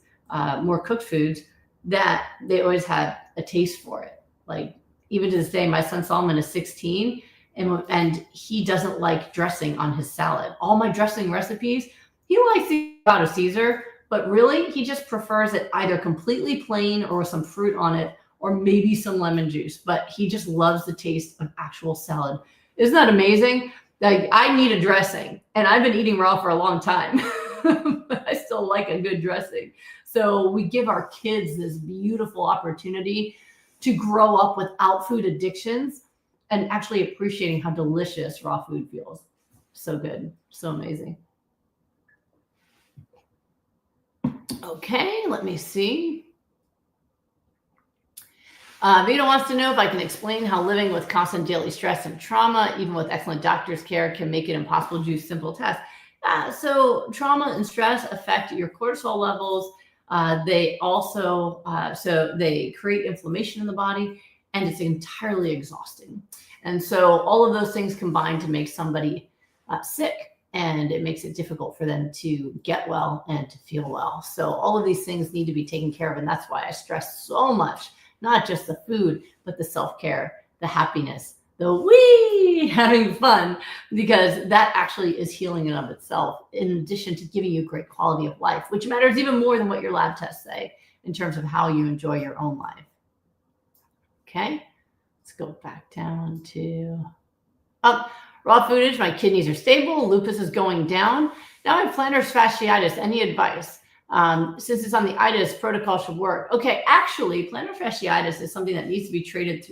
more cooked foods, that they always had a taste for it. Like, even to this day, my son Solomon is 16, and he doesn't like dressing on his salad. All my dressing recipes, he likes the avocado Caesar, but really he just prefers it either completely plain or with some fruit on it, or maybe some lemon juice. But he just loves the taste of actual salad. Isn't that amazing? Like, I need a dressing, and I've been eating raw for a long time, but I still like a good dressing. So we give our kids this beautiful opportunity to grow up without food addictions and actually appreciating how delicious raw food feels. So good. So amazing. Okay, let me see. Vito wants to know if I can explain how living with constant daily stress and trauma, even with excellent doctor's care, can make it impossible to do simple tests. So trauma and stress affect your cortisol levels. They also, so they create inflammation in the body. and it's entirely exhausting. And so all of those things combine to make somebody sick, and it makes it difficult for them to get well and to feel well. So all of these things need to be taken care of. And that's why I stress so much, not just the food, but the self-care, the happiness, the having fun, because that actually is healing in of itself, in addition to giving you great quality of life, which matters even more than what your lab tests say in terms of how you enjoy your own life. Okay, let's go back down to raw footage. My kidneys are stable. Lupus is going down. Now I have plantar fasciitis. Any advice? Since it's on the itis, protocol should work. Okay, actually, plantar fasciitis is something that needs to be treated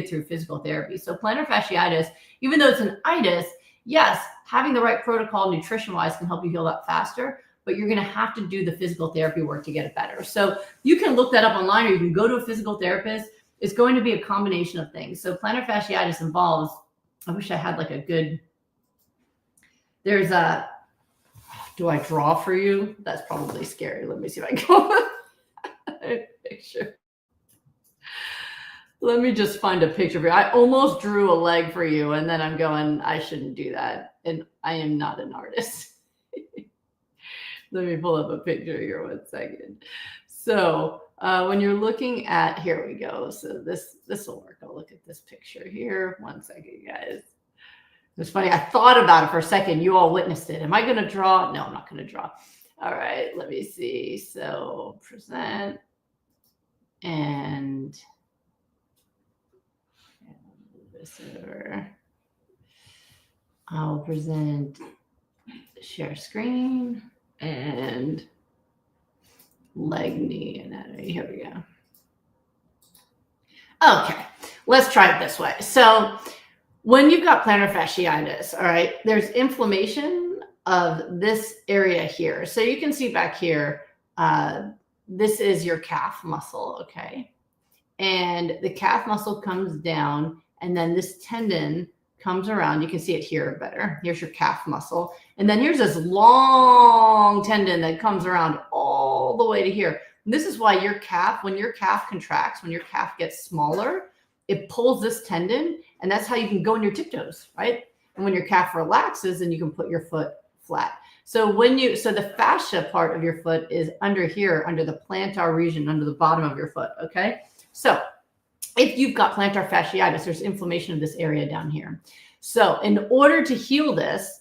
through physical therapy. So plantar fasciitis, even though it's an itis, yes, having the right protocol nutrition-wise can help you heal that faster, but you're going to have to do the physical therapy work to get it better. So you can look that up online, or you can go to a physical therapist. It's going to be a combination of things. So plantar fasciitis involves, I wish I had like a good, there's a, do I draw for you? That's probably scary. Let me see if I can go a picture. Let me just find a picture for you. I almost drew a leg for you, and then I'm going, I shouldn't do that. And I am not an artist. Let me pull up a picture here 1 second. So when you're looking at, here we go. So this will work. I'll look at this picture here. 1 second, guys. It was funny. I thought about it for a second. You all witnessed it. Am I going to draw? No, I'm not going to draw. All right, let me see. So present and move this over. I'll present, share screen, and leg, knee, anatomy. Here we go. Okay, let's try it this way. So when you've got plantar fasciitis, all right, there's inflammation of this area here. So you can see back here, this is your calf muscle, okay? And the calf muscle comes down, and then this tendon comes around. You can see it here better. Here's your calf muscle. And then here's this long tendon that comes around all the way to here. And this is why your calf, when your calf contracts, when your calf gets smaller, it pulls this tendon, and that's how you can go in your tiptoes, right? And when your calf relaxes, then you can put your foot flat. So so the fascia part of your foot is under here, under the plantar region, under the bottom of your foot, okay? So if you've got plantar fasciitis, there's inflammation of this area down here. So in order to heal this,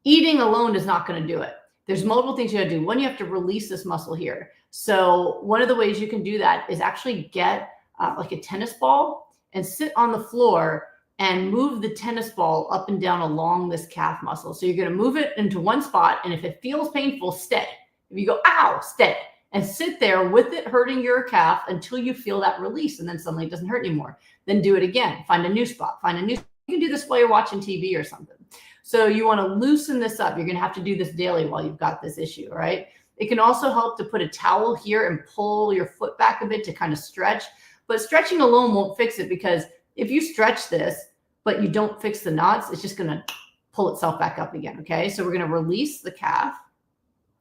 eating alone is not going to do it. There's multiple things you got to do. One, you have to release this muscle here. So one of the ways you can do that is actually get like a tennis ball and sit on the floor and move the tennis ball up and down along this calf muscle. So you're going to move it into one spot, and if it feels painful, stay. If you go, ow, stay. And sit there with it hurting your calf until you feel that release, and then suddenly it doesn't hurt anymore. Then do it again. Find a new spot. You can do this while you're watching TV or something. So you want to loosen this up. You're going to have to do this daily while you've got this issue, right? It can also help to put a towel here and pull your foot back a bit to kind of stretch. But stretching alone won't fix it, because if you stretch this, but you don't fix the knots, it's just going to pull itself back up again, okay? So we're going to release the calf.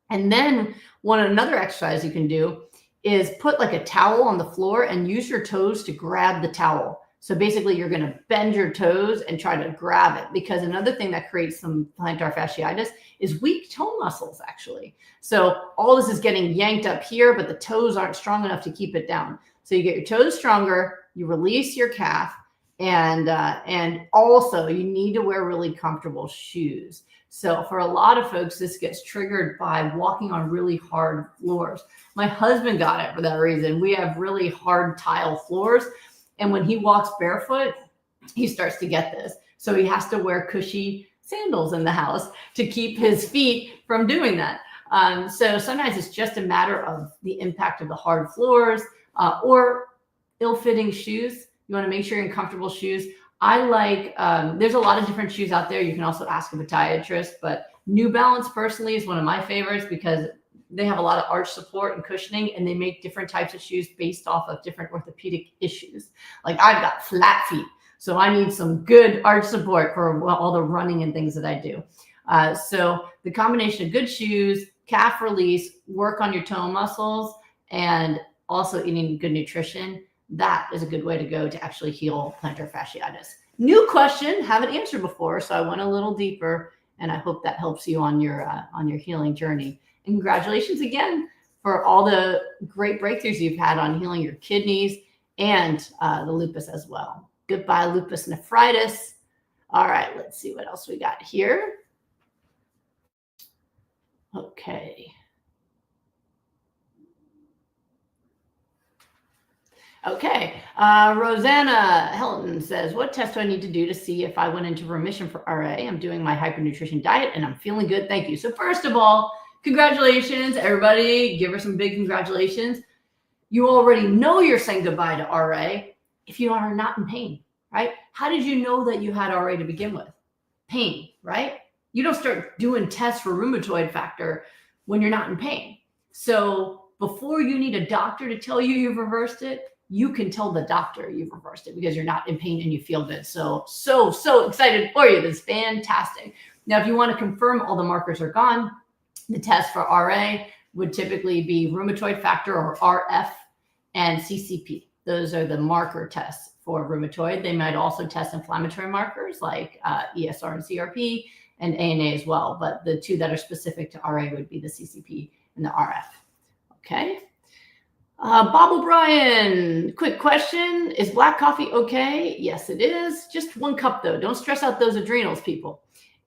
And then another exercise you can do is put like a towel on the floor and use your toes to grab the towel. So basically you're going to bend your toes and try to grab it, because another thing that creates some plantar fasciitis is weak toe muscles, actually. So all this is getting yanked up here, but the toes aren't strong enough to keep it down. So you get your toes stronger, you release your calf, and also you need to wear really comfortable shoes. So for a lot of folks, this gets triggered by walking on really hard floors. My husband got it for that reason. We have really hard tile floors, and when he walks barefoot, he starts to get this. So he has to wear cushy sandals in the house to keep his feet from doing that. So sometimes it's just a matter of the impact of the hard floors or ill-fitting shoes. You want to make sure you're in comfortable shoes. I like, there's a lot of different shoes out there. You can also ask a podiatrist, but New Balance personally is one of my favorites because they have a lot of arch support and cushioning, and they make different types of shoes based off of different orthopedic issues. Like I've got flat feet, so I need some good arch support for all the running and things that I do. So the combination of good shoes, calf release, work on your toe muscles, and also eating good nutrition, that is a good way to go to actually heal plantar fasciitis. New question, haven't answered before, so I went a little deeper, and I hope that helps you on your healing journey. And congratulations again for all the great breakthroughs you've had on healing your kidneys and the lupus as well. Goodbye, lupus nephritis. All right, let's see what else we got here. Okay. Okay. Rosanna Helton says, what test do I need to do to see if I went into remission for RA? I'm doing my hypernutrition diet and I'm feeling good. Thank you. So first of all, congratulations, everybody. Give her some big congratulations. You already know you're saying goodbye to RA if you are not in pain, right? How did you know that you had RA to begin with? Pain, right? You don't start doing tests for rheumatoid factor when you're not in pain. So before you need a doctor to tell you you've reversed it, you can tell the doctor you've reversed it because you're not in pain and you feel good. So excited for you. That's fantastic. Now, if you want to confirm all the markers are gone, the test for RA would typically be rheumatoid factor or RF and CCP. Those are the marker tests for rheumatoid. They might also test inflammatory markers like ESR and CRP and ANA as well. But the two that are specific to RA would be the CCP and the RF. Okay. Bob O'Brien, quick question. Is black coffee okay? Yes, it is. Just 1 cup though. Don't stress out those adrenals, people.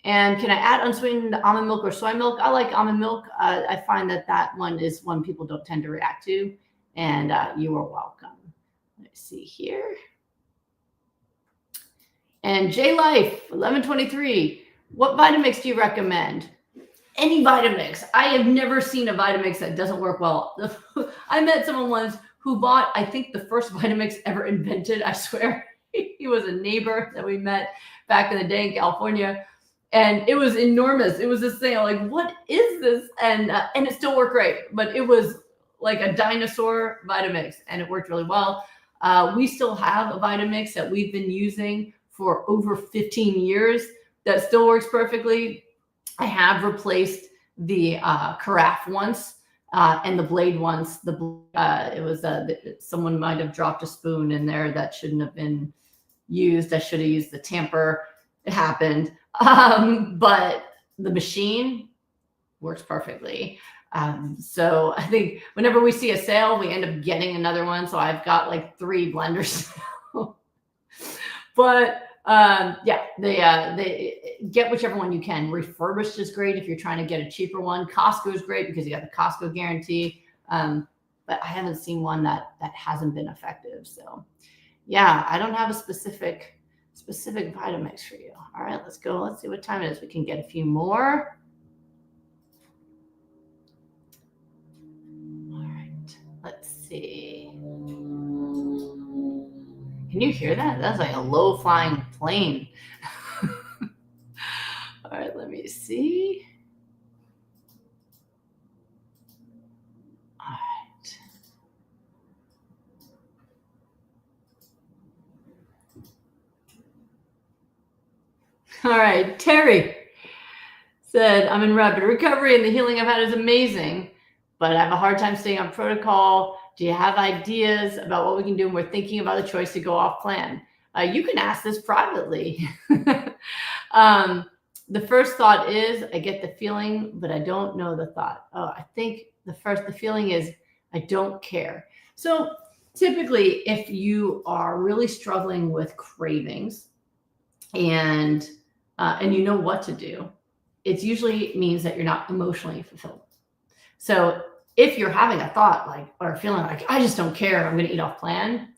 And can I add unsweetened almond milk or soy milk? I like almond milk. I find that one is one people don't tend to react to. And you are welcome. Let's see here. And J Life 1123. What Vitamix do you recommend? Any Vitamix. I have never seen a Vitamix that doesn't work well. I met someone once who bought, I think, the first Vitamix ever invented. I swear. He was a neighbor that we met back in the day in California. And it was enormous. It was this thing. I'm like, what is this? And it still worked great. But it was like a dinosaur Vitamix. And it worked really well. We still have a Vitamix that we've been using for over 15 years that still works perfectly. I have replaced the carafe once and the blade once. Someone might have dropped a spoon in there that shouldn't have been used. I should have used the tamper. It happened. But the machine works perfectly. So I think whenever we see a sale, we end up getting another one. So I've got like 3 blenders now. But they get whichever one you can. Refurbished is great if you're trying to get a cheaper one. Costco is great because you got the Costco guarantee. But I haven't seen one that hasn't been effective. So yeah, I don't have a specific Vitamix for you. All right, let's go. Let's see what time it is. We can get a few more. All right, let's see. Can you hear that? That's like a low flying plane. All right, let me see. All right. All right, Terry said, I'm in rapid recovery and the healing I've had is amazing, but I have a hard time staying on protocol. Do you have ideas about what we can do when we're thinking about the choice to go off plan? You can ask this privately. The first thought is, I get the feeling, but I don't know the thought. Oh, I think the feeling is, I don't care. So typically, if you are really struggling with cravings and you know what to do, it usually means that you're not emotionally fulfilled. So if you're having a thought or feeling like, I just don't care, I'm going to eat off plan,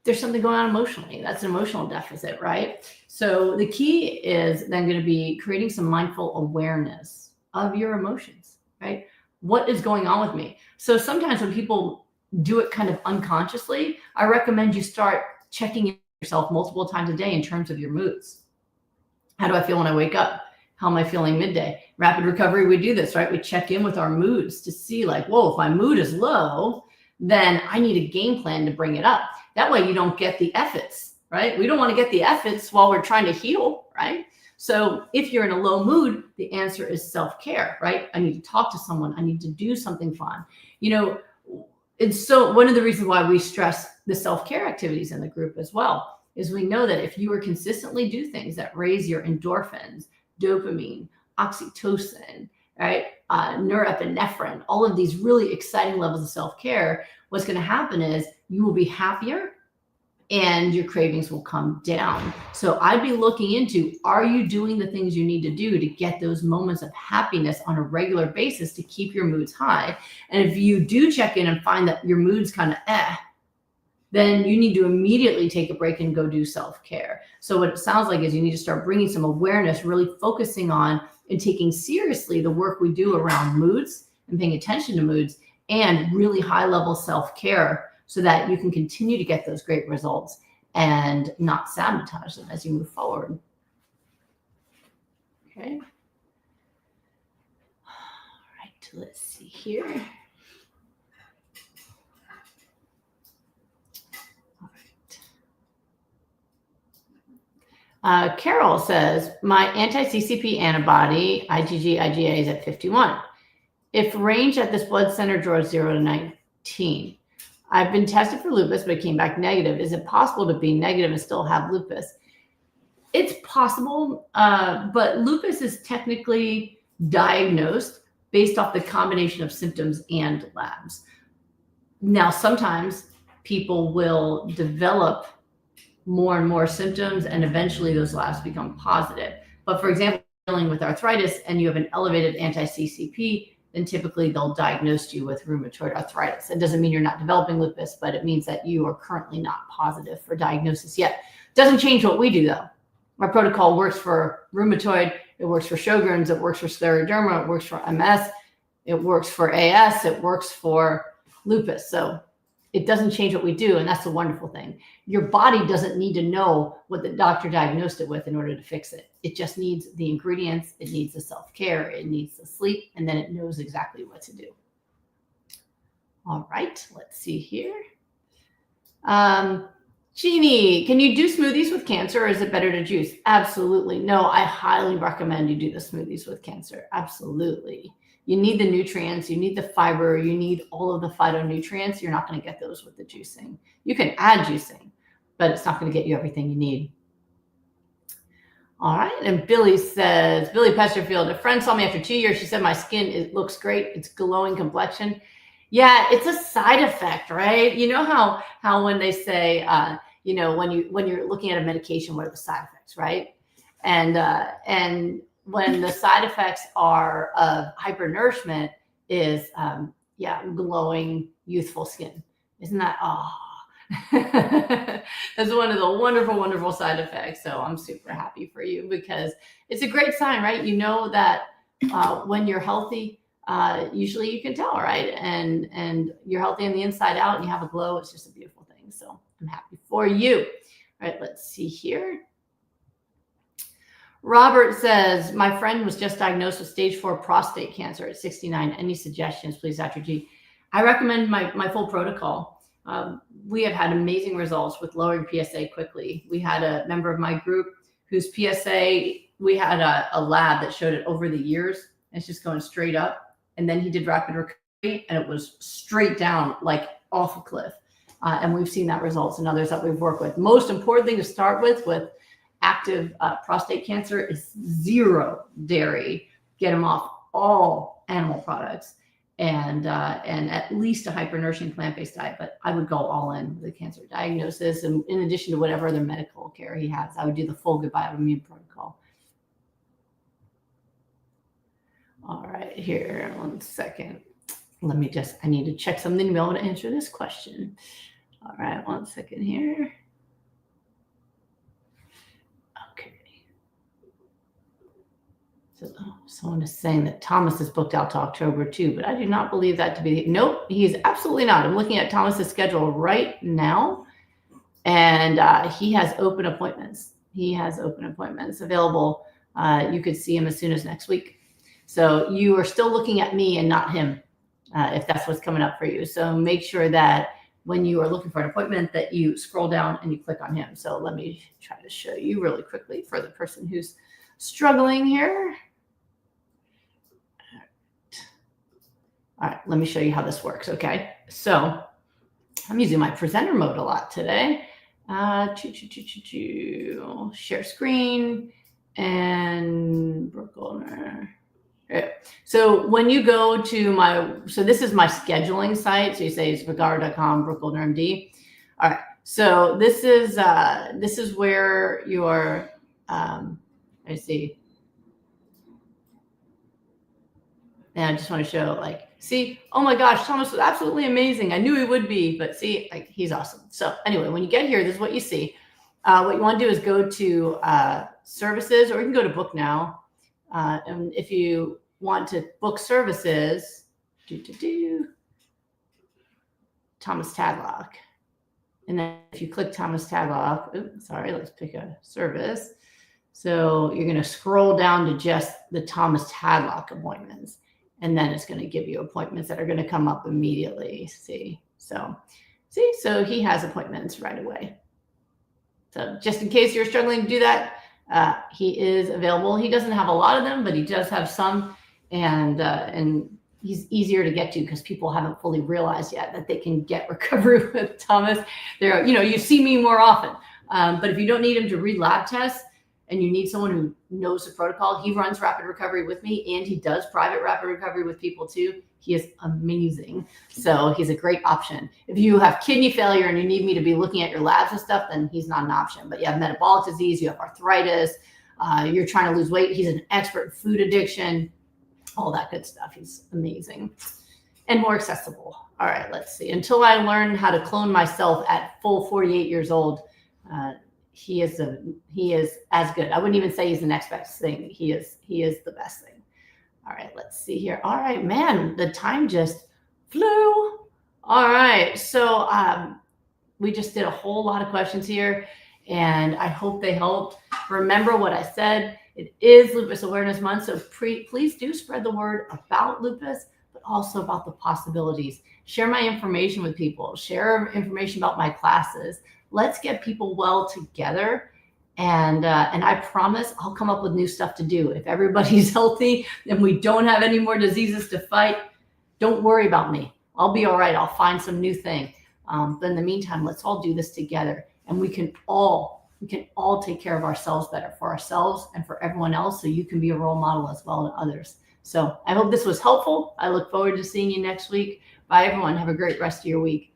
there's something going on emotionally. That's an emotional deficit, right? So the key is then going to be creating some mindful awareness of your emotions, right? What is going on with me? So sometimes when people do it kind of unconsciously, I recommend you start checking in yourself multiple times a day in terms of your moods. How do I feel when I wake up? How am I feeling midday? Rapid recovery, we do this, right? We check in with our moods to see whoa, if my mood is low, then I need a game plan to bring it up. That way you don't get the efforts, right? We don't want to get the efforts while we're trying to heal, right? So if you're in a low mood, the answer is self-care, right? I need to talk to someone. I need to do something fun. it's so one of the reasons why we stress the self-care activities in the group as well is we know that if you are consistently do things that raise your endorphins, dopamine, oxytocin, right, norepinephrine, all of these really exciting levels of self-care, what's going to happen is you will be happier and your cravings will come down. So I'd be looking into, are you doing the things you need to do to get those moments of happiness on a regular basis to keep your moods high? And if you do check in and find that your mood's kind of then you need to immediately take a break and go do self-care. So what it sounds like is you need to start bringing some awareness, really focusing on and taking seriously the work we do around moods and paying attention to moods and really high level self-care, so that you can continue to get those great results and not sabotage them as you move forward. Okay. All right, let's see here. All right. Carol says, my anti-CCP antibody, IgG, IgA is at 51. If range at this blood center draws 0 to 19, I've been tested for lupus, but it came back negative. Is it possible to be negative and still have lupus? It's possible, but lupus is technically diagnosed based off the combination of symptoms and labs. Now, sometimes people will develop more and more symptoms, and eventually those labs become positive. But for example, dealing with arthritis and you have an elevated anti-CCP, then typically they'll diagnose you with rheumatoid arthritis. It doesn't mean you're not developing lupus, but it means that you are currently not positive for diagnosis yet. Doesn't change what we do though. Our protocol works for rheumatoid, it works for Sjogren's, it works for scleroderma, it works for MS, it works for AS, it works for lupus. So it doesn't change what we do, and that's the wonderful thing. Your body doesn't need to know what the doctor diagnosed it with in order to fix it. It just needs the ingredients, it needs the self-care, it needs the sleep, and then it knows exactly what to do. All right, let's see here. Jeannie, can you do smoothies with cancer, or is it better to juice? Absolutely. No, I highly recommend you do the smoothies with cancer. Absolutely. You need the nutrients, you need the fiber, you need all of the phytonutrients. You're not going to get those with the juicing. You can add juicing, but it's not going to get you everything you need. All right. And Billy says, Billy Pesterfield, a friend saw me after 2 years. She said, my skin looks great. It's glowing complexion. Yeah, it's a side effect, right? You know how when they say, you know, when you're looking at a medication, what are the side effects, right? And when the side effects are of hypernourishment is, glowing, youthful skin. Isn't that, that's one of the wonderful, wonderful side effects. So I'm super happy for you because it's a great sign, right? You know that when you're healthy, usually you can tell, right? And you're healthy on the inside out and you have a glow. It's just a beautiful thing. So I'm happy for you. All right, let's see here. Robert says, my friend was just diagnosed with stage 4 prostate cancer at 69. Any suggestions, please, Dr. G? I recommend my full protocol. We have had amazing results with lowering PSA quickly. We had a member of my group whose PSA, we had a lab that showed it over the years. And it's just going straight up. And then he did rapid recovery and it was straight down, like off a cliff. And we've seen that results in others that we've worked with. Most important thing to start with active prostate cancer is 0 dairy. Get them off all animal products and at least a hypernourishing plant-based diet. But I would go all in with the cancer diagnosis, and in addition to whatever other medical care he has, I would do the full goodbye of immune protocol. All right, here, 1 second. I need to check something to be able to answer this question. All right, 1 second here. Okay. So someone is saying that Thomas is booked out to October too, but I do not believe that to be. Nope, he is absolutely not. I'm looking at Thomas's schedule right now, and he has open appointments. He has open appointments available. You could see him as soon as next week. So you are still looking at me and not him, if that's what's coming up for you. So make sure that when you are looking for an appointment that you scroll down and you click on him. So let me try to show you really quickly for the person who's struggling here. All right, let me show you how this works. Okay, so I'm using my presenter mode a lot today. Share screen and Brooke Goldner. Okay. So when you go to so this is my scheduling site. So you say it's Vigara.com, Brooke Goldner MD. All right. So this is where your I see. And I just want to show, like, see, oh my gosh, Thomas was absolutely amazing. I knew he would be, but see, like, he's awesome. So anyway, when you get here, this is what you see. What you want to do is go to services, or you can go to book now. And if you want to book services, Thomas Tadlock. And then if you click Thomas Tadlock, let's pick a service. So you're going to scroll down to just the Thomas Tadlock appointments. And then it's going to give you appointments that are going to come up immediately. So he has appointments right away. So just in case you're struggling to do that, he is available. He doesn't have a lot of them, but he does have some, and he's easier to get to because people haven't fully realized yet that they can get recovery with Thomas. You see me more often, but if you don't need him to read lab tests, and you need someone who knows the protocol, he runs rapid recovery with me, and he does private rapid recovery with people too. He is amazing. So he's a great option. If you have kidney failure and you need me to be looking at your labs and stuff, then he's not an option. But you have metabolic disease, you have arthritis, you're trying to lose weight. He's an expert in food addiction, all that good stuff. He's amazing and more accessible. All right, let's see. Until I learn how to clone myself at full 48 years old, he is as good. I wouldn't even say he's the next best thing. He is the best thing. All right, let's see here. All right, man, the time just flew. All right, so we just did a whole lot of questions here, and I hope they helped. Remember what I said. It is Lupus Awareness Month, so please do spread the word about lupus, but also about the possibilities. Share my information with people. Share information about my classes. Let's get people well together. And I promise I'll come up with new stuff to do. If everybody's healthy and we don't have any more diseases to fight, don't worry about me. I'll be all right. I'll find some new thing. But in the meantime, let's all do this together. And we can all take care of ourselves better, for ourselves and for everyone else, so you can be a role model as well to others. So I hope this was helpful. I look forward to seeing you next week. Bye, everyone. Have a great rest of your week.